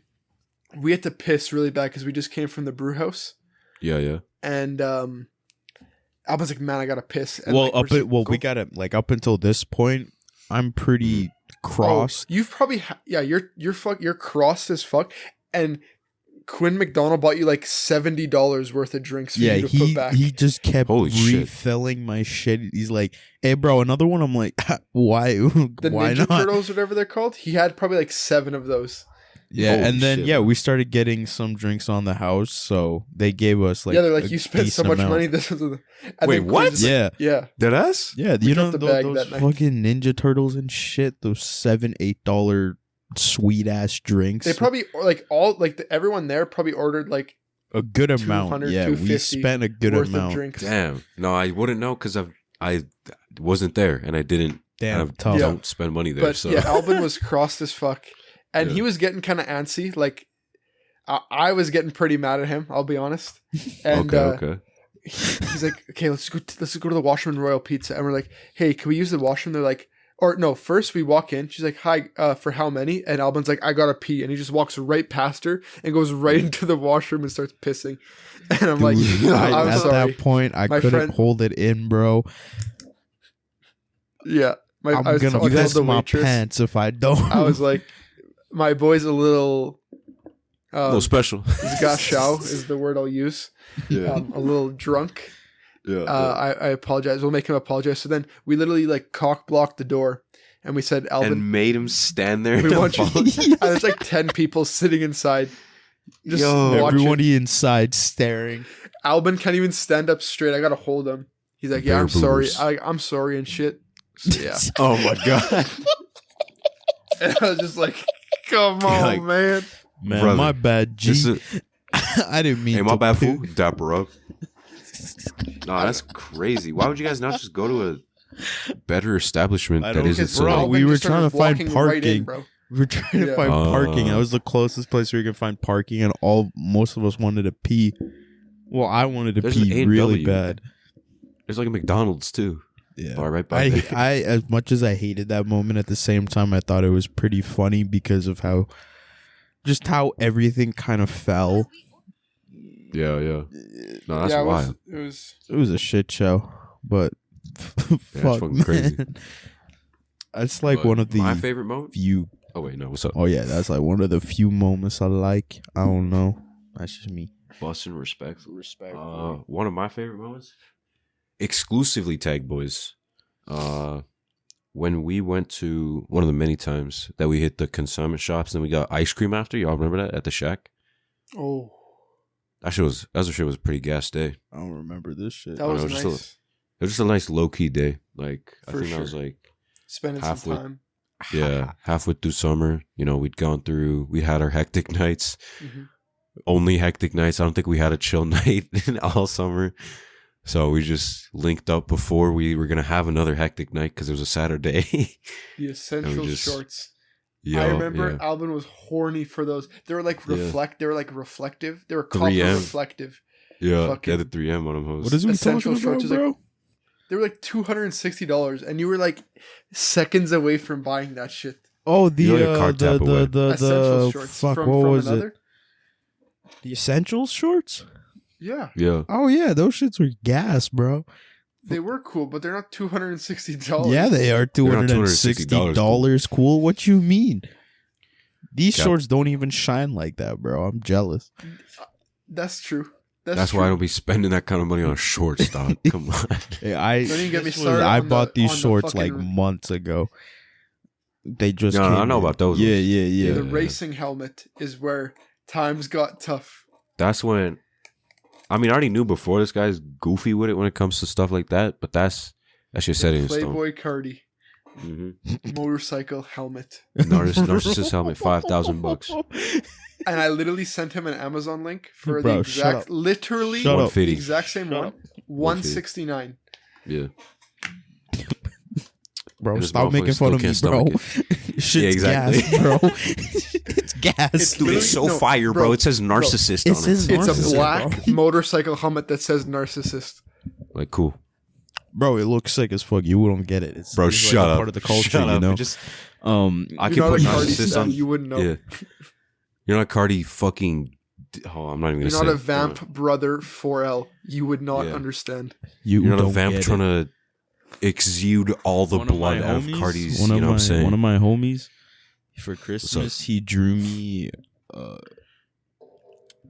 we had to piss really bad because we just came from the brew house. Yeah. And I was like, man, I gotta piss. And well. like, we're just like, We got it. Like up until this point, I'm pretty crossed. Oh, you've probably you're crossed as fuck. And Quinn McDonald bought you like $70 worth of drinks for Yeah, you to put back. he just kept Holy shit. refilling my shit. He's like, "Hey, bro, another one." I'm like, "Why? The Why Ninja not?" Turtles, whatever they're called. He had probably like 7 of those. Yeah, Holy and then shit, yeah, man. we started getting some drinks on the house, so they gave us like yeah, they're like, a you spent so decent much amount. money. This was and Wait, then Quinn's what? just like, Yeah, yeah. Dead ass? yeah. We You know dropped the bag those that night. fucking Ninja Turtles and shit. Those $7-8 sweet ass drinks. They probably like everyone there probably ordered like a good amount. 200, Yeah, we 250 spent a good worth amount. of drinks. Damn. No, I wouldn't know because I wasn't there and I didn't. Damn, I tough. don't spend money there. But So yeah, Albin was crossed as fuck, and Yeah. he was getting kind of antsy. Like I was getting pretty mad at him. I'll be honest. And okay. he's like, okay, let's go to the washroom in Royal Pizza, and we're like, hey, can we use the washroom? They're like, or no, first we walk in. She's like, hi, for how many? And Albin's like, I gotta pee, and he just walks right past her and goes right into the washroom and starts pissing. And I'm like, Dude, I'm at sorry. that point, I My couldn't friend- hold it in, bro. Yeah, I'm I gonna told piss the my waitress, pants if I don't. I was like, my boy's a little. A little special. Gashao is the word I'll use. Yeah. A little drunk. Yeah. I apologize. We'll make him apologize. So then we literally like cock blocked the door, and we said, "Alvin, and made him stand there. we and want you." apologize. And there's like 10 people sitting inside, just Yo. watching. Everybody inside staring. Albin can't even stand up straight. I gotta hold him. He's like, "Yeah, Bare I'm sorry. boomers. I'm sorry and shit." So, yeah. Oh my god. And I was just like, "Come on, like, man." Man, Brother, my bad, G. This is, I didn't mean hey, my to bad, poo. fool. Dapper up. No, that's crazy. Why would you guys not just go to a better establishment I that don't isn't get so? bro, Albin we were just started trying to find walking right in, parking. bro. We were trying to Yeah. find parking. That Oh. was the closest place where you could find parking, and most of us wanted to pee. Well, I wanted to There's an pee A&W. really bad. There's like a McDonald's too. Yeah. Bar right by there. I as much as I hated that moment, at the same time I thought it was pretty funny because of how everything kind of fell. Yeah. No, that's yeah, wild. It was a shit show, but it's fuck, fucking man. crazy. That's like But one of the my favorite moments. few. Oh wait, no. What's up? Oh yeah, that's like one of the few moments I like. I don't know. That's just me. Busting respect. Respect. One of my favorite moments. Exclusively Tag Boys. When we went to one of the many times that we hit the consignment shops and we got ice cream after. Y'all remember that at the Shack? Oh, That was a pretty gas day. I don't remember this shit. that was it was nice. just It was just a nice low key day. Like I For think that was sure. like Spending halfway- some time. yeah, halfway through summer. You know, we had our hectic nights. Mhm. Only hectic nights. I don't think we had a chill night in all summer. So we just linked up before we were gonna have another hectic night because it was a Saturday. The essential just- shorts. Yo, I remember yeah. Alvin was horny for those. They were like Yeah. They were like reflective. They were copper 3M. reflective. Yeah, fucking- the 3M on them hoes. What is we Essential talking shorts about, is like- bro? They were like $260, and you were like seconds away from buying that shit. Oh, the You're like a card tap away. Essential shorts fuck. from What was another. it? The essentials shorts? Yeah, Yeah, Oh yeah, those shits were gas, bro. they were cool, but they're not $260. Yeah, they are They're not $260 cool. What you mean? These Cap. shorts don't even shine like that, bro. I'm jealous. That's true. that's why I don't be spending that kind of money on shorts, dog. Come on. Hey, I Don't even get me this was- started I on bought the- these on the shorts like fucking- months ago. They just No, came I know in. about those Yeah, ones. yeah. The racing helmet is where times got tough. That's when. I mean, I already knew before this guy's goofy with it when it comes to stuff like that, but that's just set in stone. Playboy Cardi Mm-hmm. motorcycle helmet. Narcissist helmet, $5,000. And I literally sent him an Amazon link for Bro, the shut exact, up. literally Shut the up. 150. exact same Shut one. up. 169. Yeah, Bro, And this stop making motherfucker fun of me, still bro. can't Shit's Yeah, exactly. gas, bro. It's gas. It's dude, it's so no, fire, bro. bro, It says narcissist It on says it. It's a Narcissist, black motorcycle helmet that says narcissist. Like, cool, Bro, it looks sick as fuck. You wouldn't get it. It's, bro. it's Shut like a up. part of the culture, Shut you up. know. Just I You're can not put a Cardi narcissist stan, on. you wouldn't know. Yeah, you're not Cardi fucking. Oh, I'm not even gonna You're say. not a it. vamp brother 4L. You would not Yeah. understand. You You're not a don't vamp get trying it. to exude all the One of my blood out of homies- Cardi's. One You of know what I'm saying? One of my homies, for Christmas, he drew me.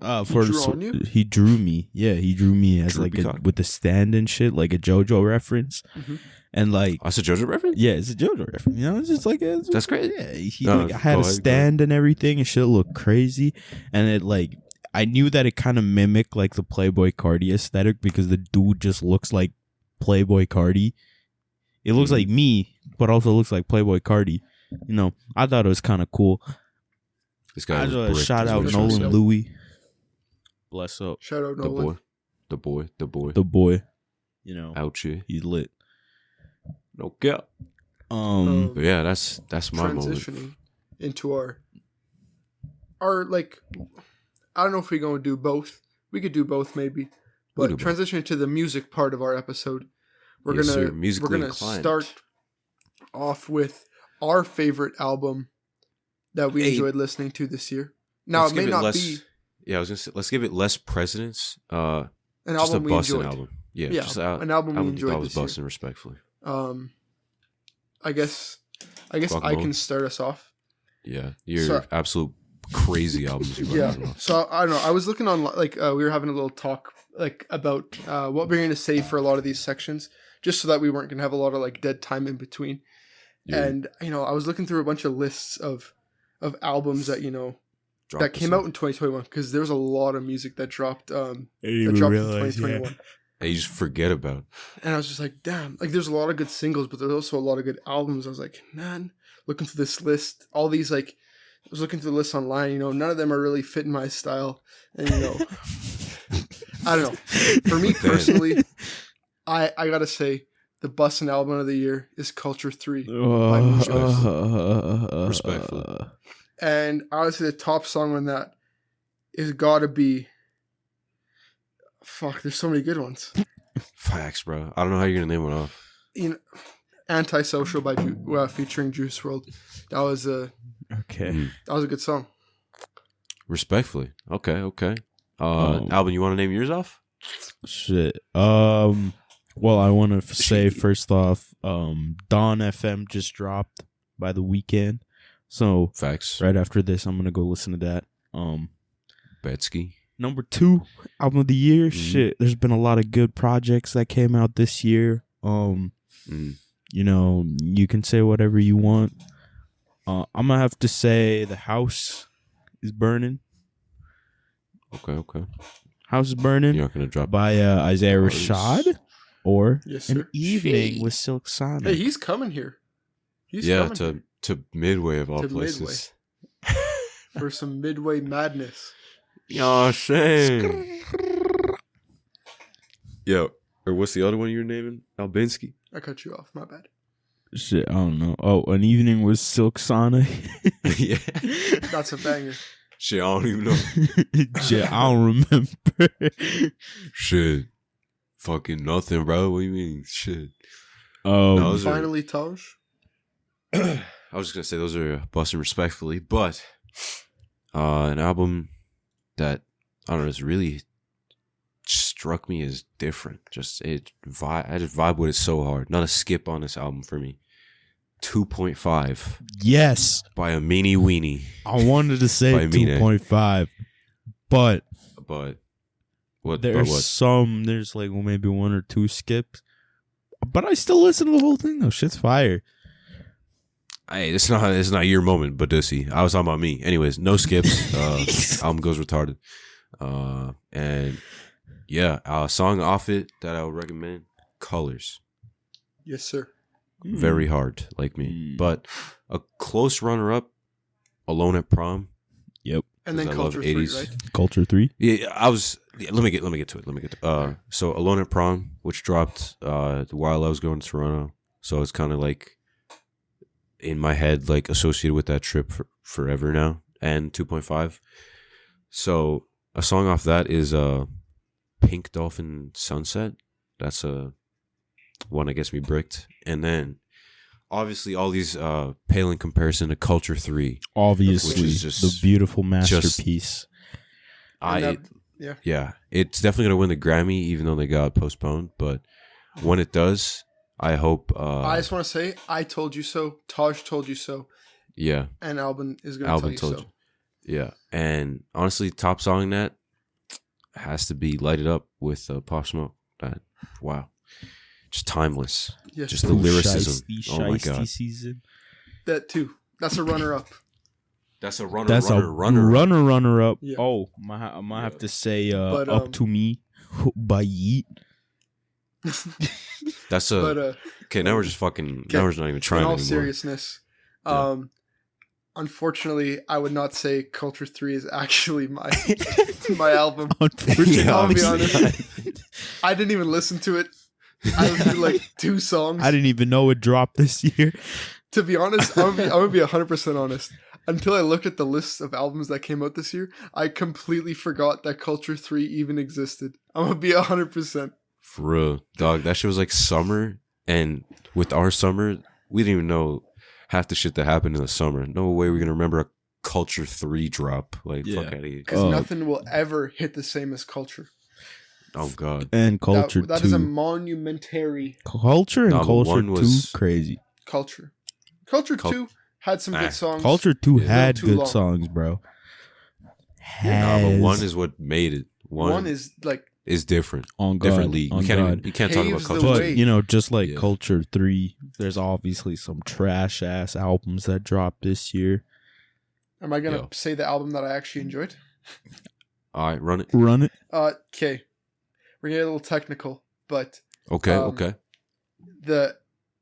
drew on you? He drew me. Yeah, he drew me as Drew like Peacock? with the stand and shit, like a JoJo reference, Mhm. and like. That's a JoJo reference. Yeah, it's a JoJo reference. You know, it's just like That's great. Yeah, he No, like, had go a ahead, stand and everything, and shit looked crazy. And it like, I knew that it kind of mimicked like the Playboy Cardi aesthetic because the dude just looks like Playboy Cardi. It looks like me, but also looks like Playboy Cardi. You know, I thought it was kind of cool. This guy I was just bricked, shout is out what I'm Nolan saying. Louis. Bless up Shout out The Nolan. boy, the boy, the boy. the boy. You know, Out here. he's lit. No cap. Um, But yeah, that's my moment. Transitioning into our like, I don't know if we're going to do both. We could do both maybe, We'll but do both. transitioning to the music part of our episode, we're Yes, sir. gonna Musically we're gonna inclined. start off with our favorite album that we Hey, enjoyed listening to this year. Now Let's it may give not less, be Yeah, I was gonna say let's give it less precedence. an Just a album we busting enjoyed. album. Yeah, Yeah, just an album we I enjoyed was this year. busting respectfully. I guess Fuck I Lord. can start us off. Yeah, your So- absolute crazy albums. You Yeah. yeah. So I don't know. I was looking on like we were having a little talk like about what we're going to say for a lot of these sections, just so that we weren't going to have a lot of like dead time in between. Yeah. And I was looking through a bunch of lists of albums that Drop that this came in. out in 2021 because there was a lot of music that dropped I didn't that even dropped in realize, 2021. And you just forget about. And I was just like, damn, like there's a lot of good singles, but there's also a lot of good albums. I was like, man, looking through this list, all these like, I was looking through the list online, none of them are really fitting my style. And I don't know. For me personally, I gotta say, the bussin' album of the year is Culture 3. Respectfully. And honestly, the top song on that is gotta be, fuck, there's so many good ones. Facts, bro. I don't know how you're gonna name it off. You know, Antisocial by featuring Juice World. That was a Okay. good song. Respectfully. Okay. Alvin, you want to name yours off? Shit. Well, I want to say first off, Dawn FM just dropped by The Weeknd. So Facts. right after this, I'm gonna go listen to that. Betsky. Number 2 album of the year. Shit, there's been a lot of good projects that came out this year. You know, you can say whatever you want. I'm gonna have to say The House is Burning. Okay. House is Burning. You're not gonna drop by Isaiah Rashad or Yes, An sir. Evening with Silk Sonic. Hey, he's coming here. He's coming here to Midway of all To places. for some Midway madness. Yo, shame. Yo, or what's the other one you're naming? Albinsky. I cut you off. My bad. Shit, I don't know. Oh, An Evening with Silk Sonic. Yeah. That's a banger. Shit, I don't even know. Shit, I don't remember. Shit. Fucking nothing, bro. What do you mean? Shit. Those Finally, Taj. I was just gonna say those are busting respectfully, but an album that I don't know, has really struck me as different. I just vibe with it so hard. Not a skip on this album for me. 2.5 Yes, by a meanie weenie. I wanted to say By Mina. 2.5, but But what? there's like maybe 1 or 2 skips. But I still listen to the whole thing though. Shit's fire. Hey, it's not your moment, Badusi. I was talking about me. Anyways, no skips. Album goes retarded. And yeah, a song off it that I would recommend: Colors. Yes, sir. Very hard, like me. But a close runner-up, Alone at Prom. Yep. And then I Culture love 3, 80s. right? Culture 3. Yeah, let me get to it. So Alone at Prom, which dropped while I was going to Toronto. So it's kind of like in my head, like associated with that trip forever now. And 2.5. So a song off that is Pink Dolphin Sunset. That's a one that gets me bricked. And then obviously all these pale in comparison to Culture 3. Obviously, Which is just- the beautiful masterpiece. Yeah, it's definitely gonna win the Grammy, even though they got postponed. But when it does, I hope. I just want to say, I told you so. Taj told you so. Yeah, And Albin is going to tell you told so. you. Yeah, and honestly, top song in that has to be "Light It Up" with Pop Smoke. That wow, just timeless. Yes, Just sir. the lyricism. Shiesty, Oh my shiesty god, season. That too. That's a runner-up. that's a runner. That's runner up. Yeah. Oh, I might have to say But, Up to Me by Yeet. That's a But okay. Now we're just fucking. Okay, Now we're just not even trying in all anymore. seriousness, Yeah. unfortunately, I would not say Culture 3 is actually my my album. Unfortunately, Yeah, I'll be obviously. honest. I didn't even listen to it. I listened to like 2 songs. I didn't even know it dropped this year. To be honest, I'm gonna be 100% honest. Until I looked at the list of albums that came out this year, I completely forgot that Culture 3 even existed. I'm gonna be 100%. For real, dog. That shit was like summer, and with our summer, we didn't even know half the shit that happened in the summer. No way we're gonna remember a Culture 3 drop. Like, Yeah. fuck out of here. Because nothing will ever hit the same as Culture. Oh god. And Culture That 2. is a monumentary Culture and No, but Culture one 2, was- crazy. Culture. Culture 2 had some good songs. Culture 2 Yeah, had too good long. songs, bro. Nah, but Has- one is what made it. One is like is different. on God, Different league. on You can't God. even. You can't talk about Paves the Culture. But, way. you know, just like Yeah. Culture 3, there's obviously some trash ass albums that dropped this year. am I gonna Yo. say the album that I actually enjoyed? All right, run it. Run it. Okay. We're gonna get a little technical, but Okay, Um, okay. the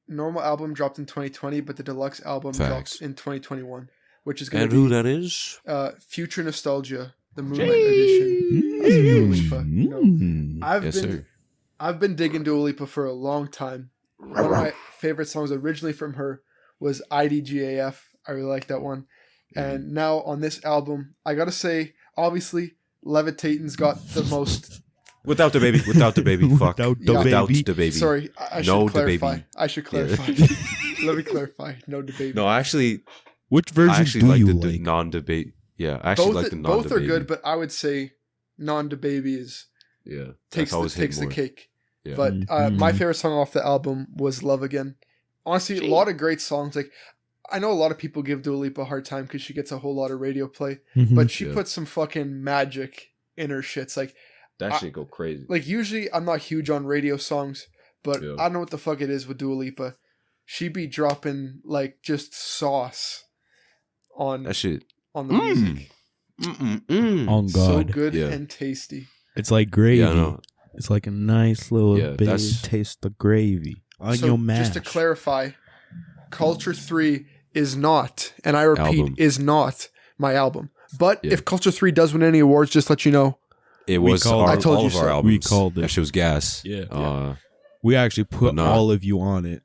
normal album dropped in 2020, but the deluxe album Facts. dropped in 2021, which is gonna And be who that is? Future Nostalgia, the Moonlight Edition. That's Dua Lipa, you know. Mm. I've been digging Dua Lipa for a long time. One of my favorite songs originally from her was IDGAF. I really like that one. And now on this album, I gotta say, obviously, Levitating's got the most Without the baby. Without the baby. Fuck. Without Without the baby. the baby. Sorry, I No should clarify. DaBaby. I should clarify. Let me clarify. No debate. No, actually, Which I version actually do like you the like? non-debate. Yeah, I actually like the non-debate. both are good, but I would say non-DaBaby is yeah, takes always hit the more. cake. Yeah. But Mhm. my favorite song off the album was "Love Again." Honestly, a lot of great songs. Like I know a lot of people give Dua Lipa a hard time because she gets a whole lot of radio play, Mhm. but she Yeah. puts some fucking magic in her shits. That shit go crazy. Like usually I'm not huge on radio songs, but Yeah. I don't know what the fuck it is with Dua Lipa. She be dropping like just sauce on That shit. on the music. On God. So good Yeah. and tasty. It's like gravy. Yeah, I know. It's like a nice little Yeah, baby that's- taste of gravy on So your mash. just to clarify, Culture 3 is not, and I repeat, Album. is not my album. But Yeah. if Culture 3 does win any awards, just let you know. It was called our, it. I told all you of our so. albums. We called it. That shit was gas. Yeah. We actually put But nah. all of you on it.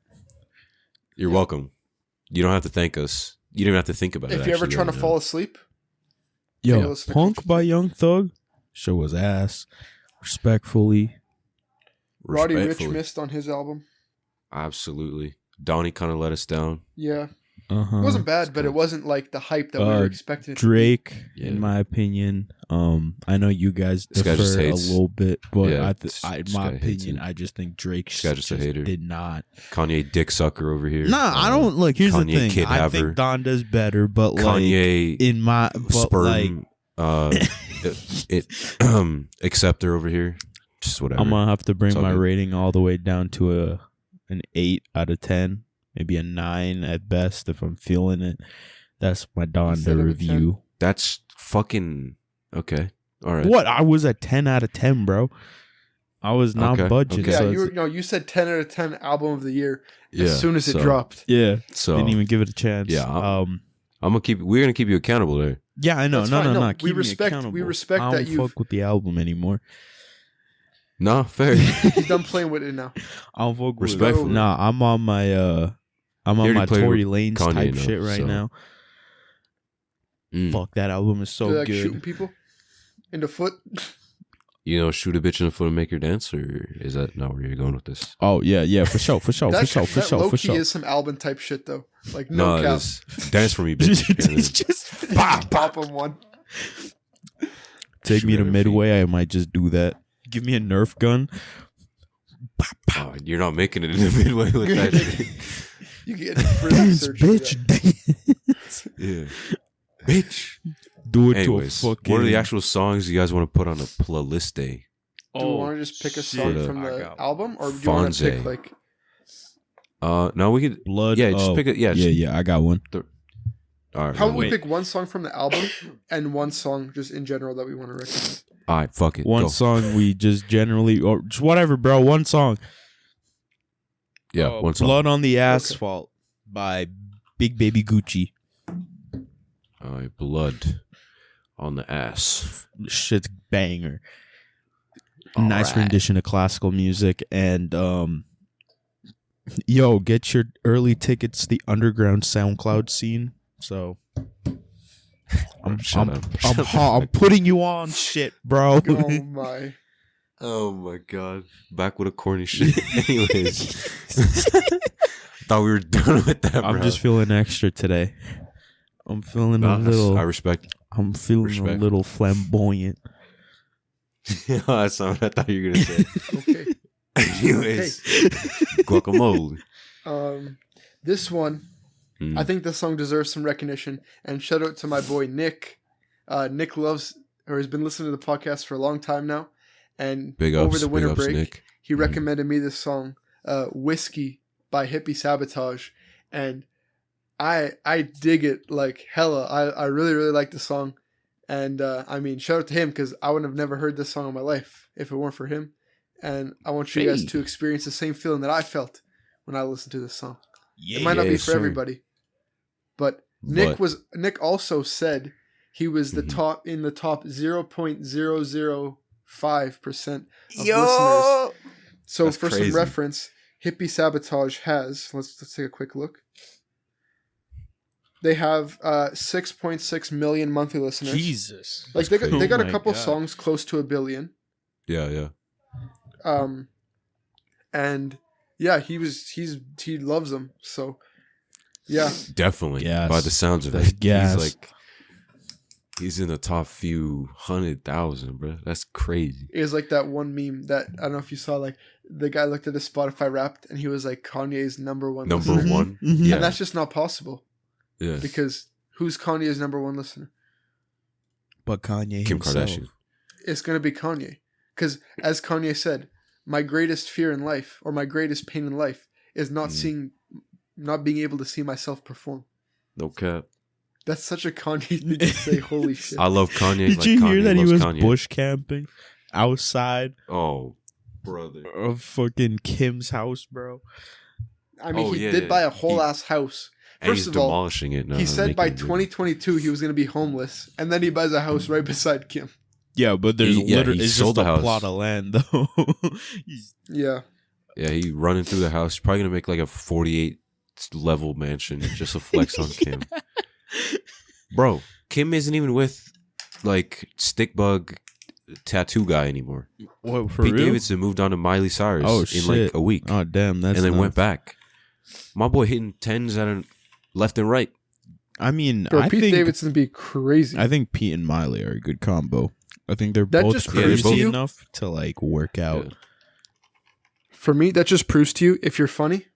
You're welcome. You don't have to thank us. You don't even have to think about it. If you're ever actually, trying to you know. fall asleep, Yo, Yeah, listen to Punk Culture by Young Thug, show was ass. Respectfully. Roddy Rich Respectfully. missed on his album. Absolutely. Donnie kind of let us down. Yeah. Uh-huh. It wasn't bad, but it wasn't like the hype that we were expecting it to be. Drake, Yeah. in my opinion. I know you guys This guy just differ a hates. little bit, but Yeah, in this my guy hates opinion, him. I just think Drake This guy just a hater. did not. Kanye dick sucker over here. Nah, I don't look. Here's Kanye the thing. kid I haver. think Don does better, but like Kanye in my but like sperm acceptor over here. Just whatever. I'm gonna have to bring It's all my good. rating all the way down to an 8 out of 10, maybe a 9 at best if I'm feeling it. That's my Donda Instead of a review. That's fucking okay. All right. What? I was at 10 out of 10, bro. I was not Okay, budging. okay. Yeah, So you it's- you said 10 out of 10 album of the year Yeah, as soon as it so- dropped. yeah. So Didn't even give it a chance. Yeah, I'm gonna keep. We're gonna keep you accountable there. yeah, I know. That's No, fine. no, No, no. we Keep respect- me accountable. we respect I that don't you've- fuck with the album anymore. No, fair. He's done playing with it now. I don't fuck with it. Respectfully. Nah, I'm on my I'm on already my played Tory with Lanez Kanye type enough, shit right so- now. Mm. Fuck, that album is so Do they like good. shooting people in the foot. You know, shoot a bitch in the foot and make her dance, or is that not where you're going with this? Oh yeah, for sure, for sure, that for sure, for that sure, for low-key sure. is some album type shit though. Like no, No, cap. it's dance for me, bitch. It's just Pop him one. take me Shoot to at her Midway. I might just do that. Give me a Nerf gun. Oh, you're not making it in the midway with that shit. You get prison Dance, surgery. bitch. Yeah. Bitch. Do it Anyways, to a fucking. what are the actual songs you guys want to put on a playlist day? Do you want to just pick a shit. song the- from I the got album, or do you want to Fonzie. pick like? No, we could. blood? Yeah, just oh, pick it. Yeah, just, yeah. I got one. All right. How about we Wait. pick one song from the album and one song just in general that we want to recommend? All right, fuck it. One Go. song we just generally, or just whatever, bro. One song. Yeah, one song. Blood on the Asphalt by Big Baby Gucci. All right, blood on the ass. Shit's banger. All Nice right. rendition of classical music, and yo, get your early tickets to the underground SoundCloud scene. So I'm Shut I'm, up. I'm, Shut I'm up. putting you on shit, bro. Oh my! Oh my god. Back with a corny shit. Anyways. Thought we were done with that, bro. I'm just feeling extra today. I'm feeling Nah, a little. I respect. I'm feeling respect. a little flamboyant. Yeah, that's not what I thought you were gonna say. Okay. Anyways, guacamole. This one, Mm. I think this song deserves some recognition. And shout out to my boy Nick. Nick loves or has been listening to the podcast for a long time now. And Big ups. over the winter big ups, break, Nick. he Mhm. recommended me this song, "Whiskey" by Hippie Sabotage, and I dig it like hella. I really like the song, and I mean shout out to him because I would have never heard this song in my life if it weren't for him. And I want you guys Hey. to experience the same feeling that I felt when I listened to this song. Yeah, It might not be yes, for sir. everybody, but But- Nick also said he was the Mhm. top in the top 0.005% of listeners. So That's for crazy. some reference, Hippie Sabotage has let's take a quick look. They have 6.6 million monthly listeners. Jesus. Like they got crazy. a Oh my couple God. songs close to 1 billion. Yeah, yeah. And yeah, he loves them. So yeah, Definitely. Yes. By the sounds of That's it, gas. he's in the top few 100,000, bro. That's crazy. it was like that one meme that I don't know if you saw. Like the guy looked at his Spotify Wrapped, and he was like Kanye's number one Number listener. one. Mhm. Yeah. And that's just not possible Yeah. because who's Kanye's number one listener? But Kanye Kim himself. Kardashian. It's gonna be Kanye. Because as Kanye said, my greatest fear in life, or my greatest pain in life, is not being able to see myself perform. No cap. That's such a Kanye thing to say. Holy shit! I love Kanye. Did like you hear Kanye that he loves was Kanye. bush camping outside Oh, brother. of fucking Kim's house, bro? I mean, Oh, he yeah, did yeah. buy a whole ass house. And First he's of all, demolishing it now. he said by making it- 2022 he was going to be homeless, and then he buys a house right beside Kim. Yeah, but there's He literally it's sold just the a house. plot of land though. He's- Yeah, Yeah, he running through the house. He's probably gonna make like a 48 level mansion just to flex on Kim. Bro, Kim isn't even with like Stickbug tattoo guy anymore. what for Pete real? Davidson moved on to Miley Cyrus Oh, in shit. like a week, Oh damn, that's and then nuts. went back. My boy hitting tens at left and right. I mean, bro, I Pete think Davidson be crazy. I think Pete and Miley are a good combo. I think they're That both just proves crazy to you- enough to like work out. Yeah. For me, that just proves to you if you're funny,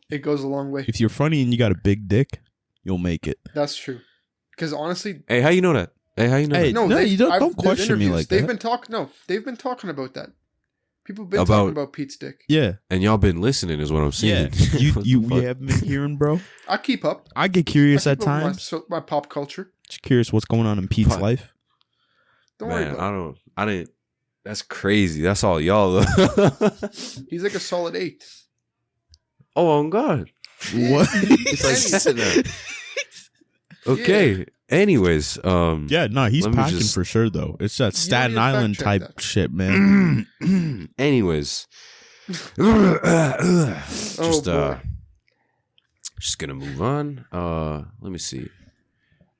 it goes a long way. If you're funny and you got a big dick, you'll make it. That's true. Because honestly, Hey, how you know that? Hey, how you know Hey, that? no, no, you don't there's question me interviews. like they've that. been talking. No, they've been talking about that. People have been About- talking about Pete's dick. Yeah, And y'all been listening, is what I'm yeah. saying. What the You fuck? haven't been hearing, bro. I keep up. I get curious I at keep up with times. my pop culture. Just curious what's going on in Pete's Fuck. life. Don't worry Man, about it. I didn't. That's crazy. That's all y'all. Though. He's like a solid 8. Oh, on God. What? It's like that. Okay. Anyways, Yeah, no, he's Let me packing just- for sure though. It's that You don't Staten need to Island fact type check that. shit, man. anyways, Oh, just boy. just gonna move on. Let me see.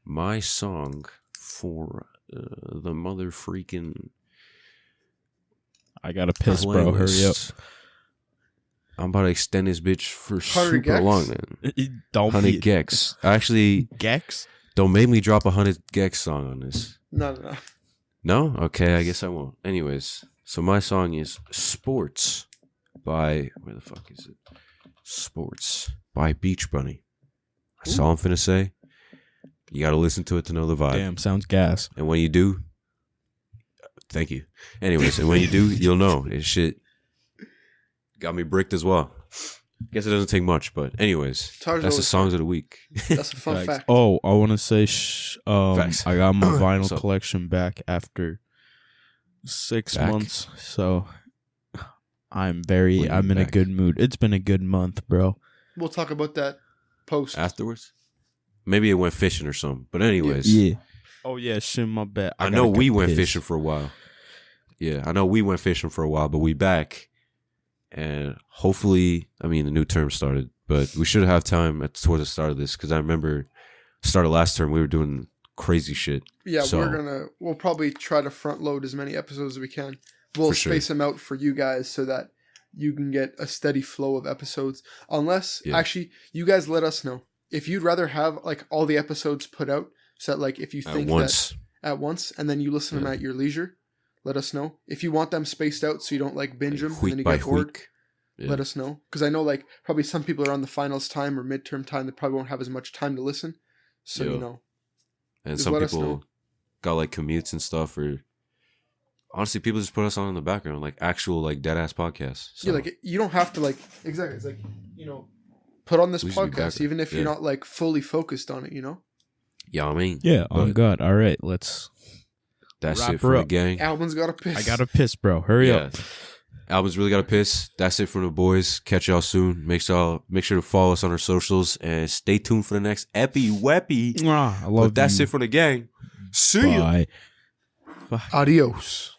My song for the mother freaking I gotta piss, bro. Hurry up. playlist. I'm about to extend this bitch for 100 super gex? long, man. Don't 100 be gex. Actually, Gex. don't make me drop a 100 gex song on this. No. No? Okay, I guess I won't. Anyways, so my song is Sports by, where the fuck is it? Sports by Beach Bunny. That's all I'm finna say. You gotta listen to it to know the vibe. Damn, sounds gas. And when you do, thank you. Anyways, and when you do, you'll know. It's shit got me bricked as well. Guess it doesn't take much, but anyways, Taj that's the always songs of the week. That's a fun Facts. fact. Oh, I want to say, Facts. I got my vinyl So- collection back after 6 Back? months, so I'm What do you in mean a back? good mood. It's been a good month, bro. We'll talk about that post. Afterwards, maybe it went fishing or something. But anyways, Yeah. Oh yeah, shit, my bad. I gotta know we get went pissed. fishing for a while. Yeah, I know we went fishing for a while, but we back. And hopefully, I mean, the new term started, but we should have time towards the start of this because I remember start of last term we were doing crazy shit. Yeah, So- we'll probably try to front load as many episodes as we can. We'll For sure. space them out for you guys so that you can get a steady flow of episodes. Unless, Yeah. actually, you guys let us know. If you'd rather have, like, all the episodes put out, so that, like, if you At think once. that at once, and then you listen to them Yeah. at your leisure, let us know. If you want them spaced out so you don't, like, binge them and then Week you by get bored, week. Yeah. let us know. Because I know, like, probably some people are on the finals time or midterm time that probably won't have as much time to listen. So, Yeah. you know. And Just some let us people know. got like commutes and stuff, or honestly, people just put us on in the background, like actual like dead ass podcasts. So, Yeah, like you don't have to like exactly. It's like, you know, put on this We should be podcast back. even if you're Yeah. not like fully focused on it. You know, yeah, I mean, Yeah, on but God. All right, let's. that's Wrap it her for the up. gang. Alvin's got a piss. I gotta piss, bro. Hurry up. Album's really got to piss. That's it from the boys. Catch y'all soon. Make sure to follow us on our socials and stay tuned for the next epi weppy. I love But that's you. it for the gang. See ya. Bye. Adios.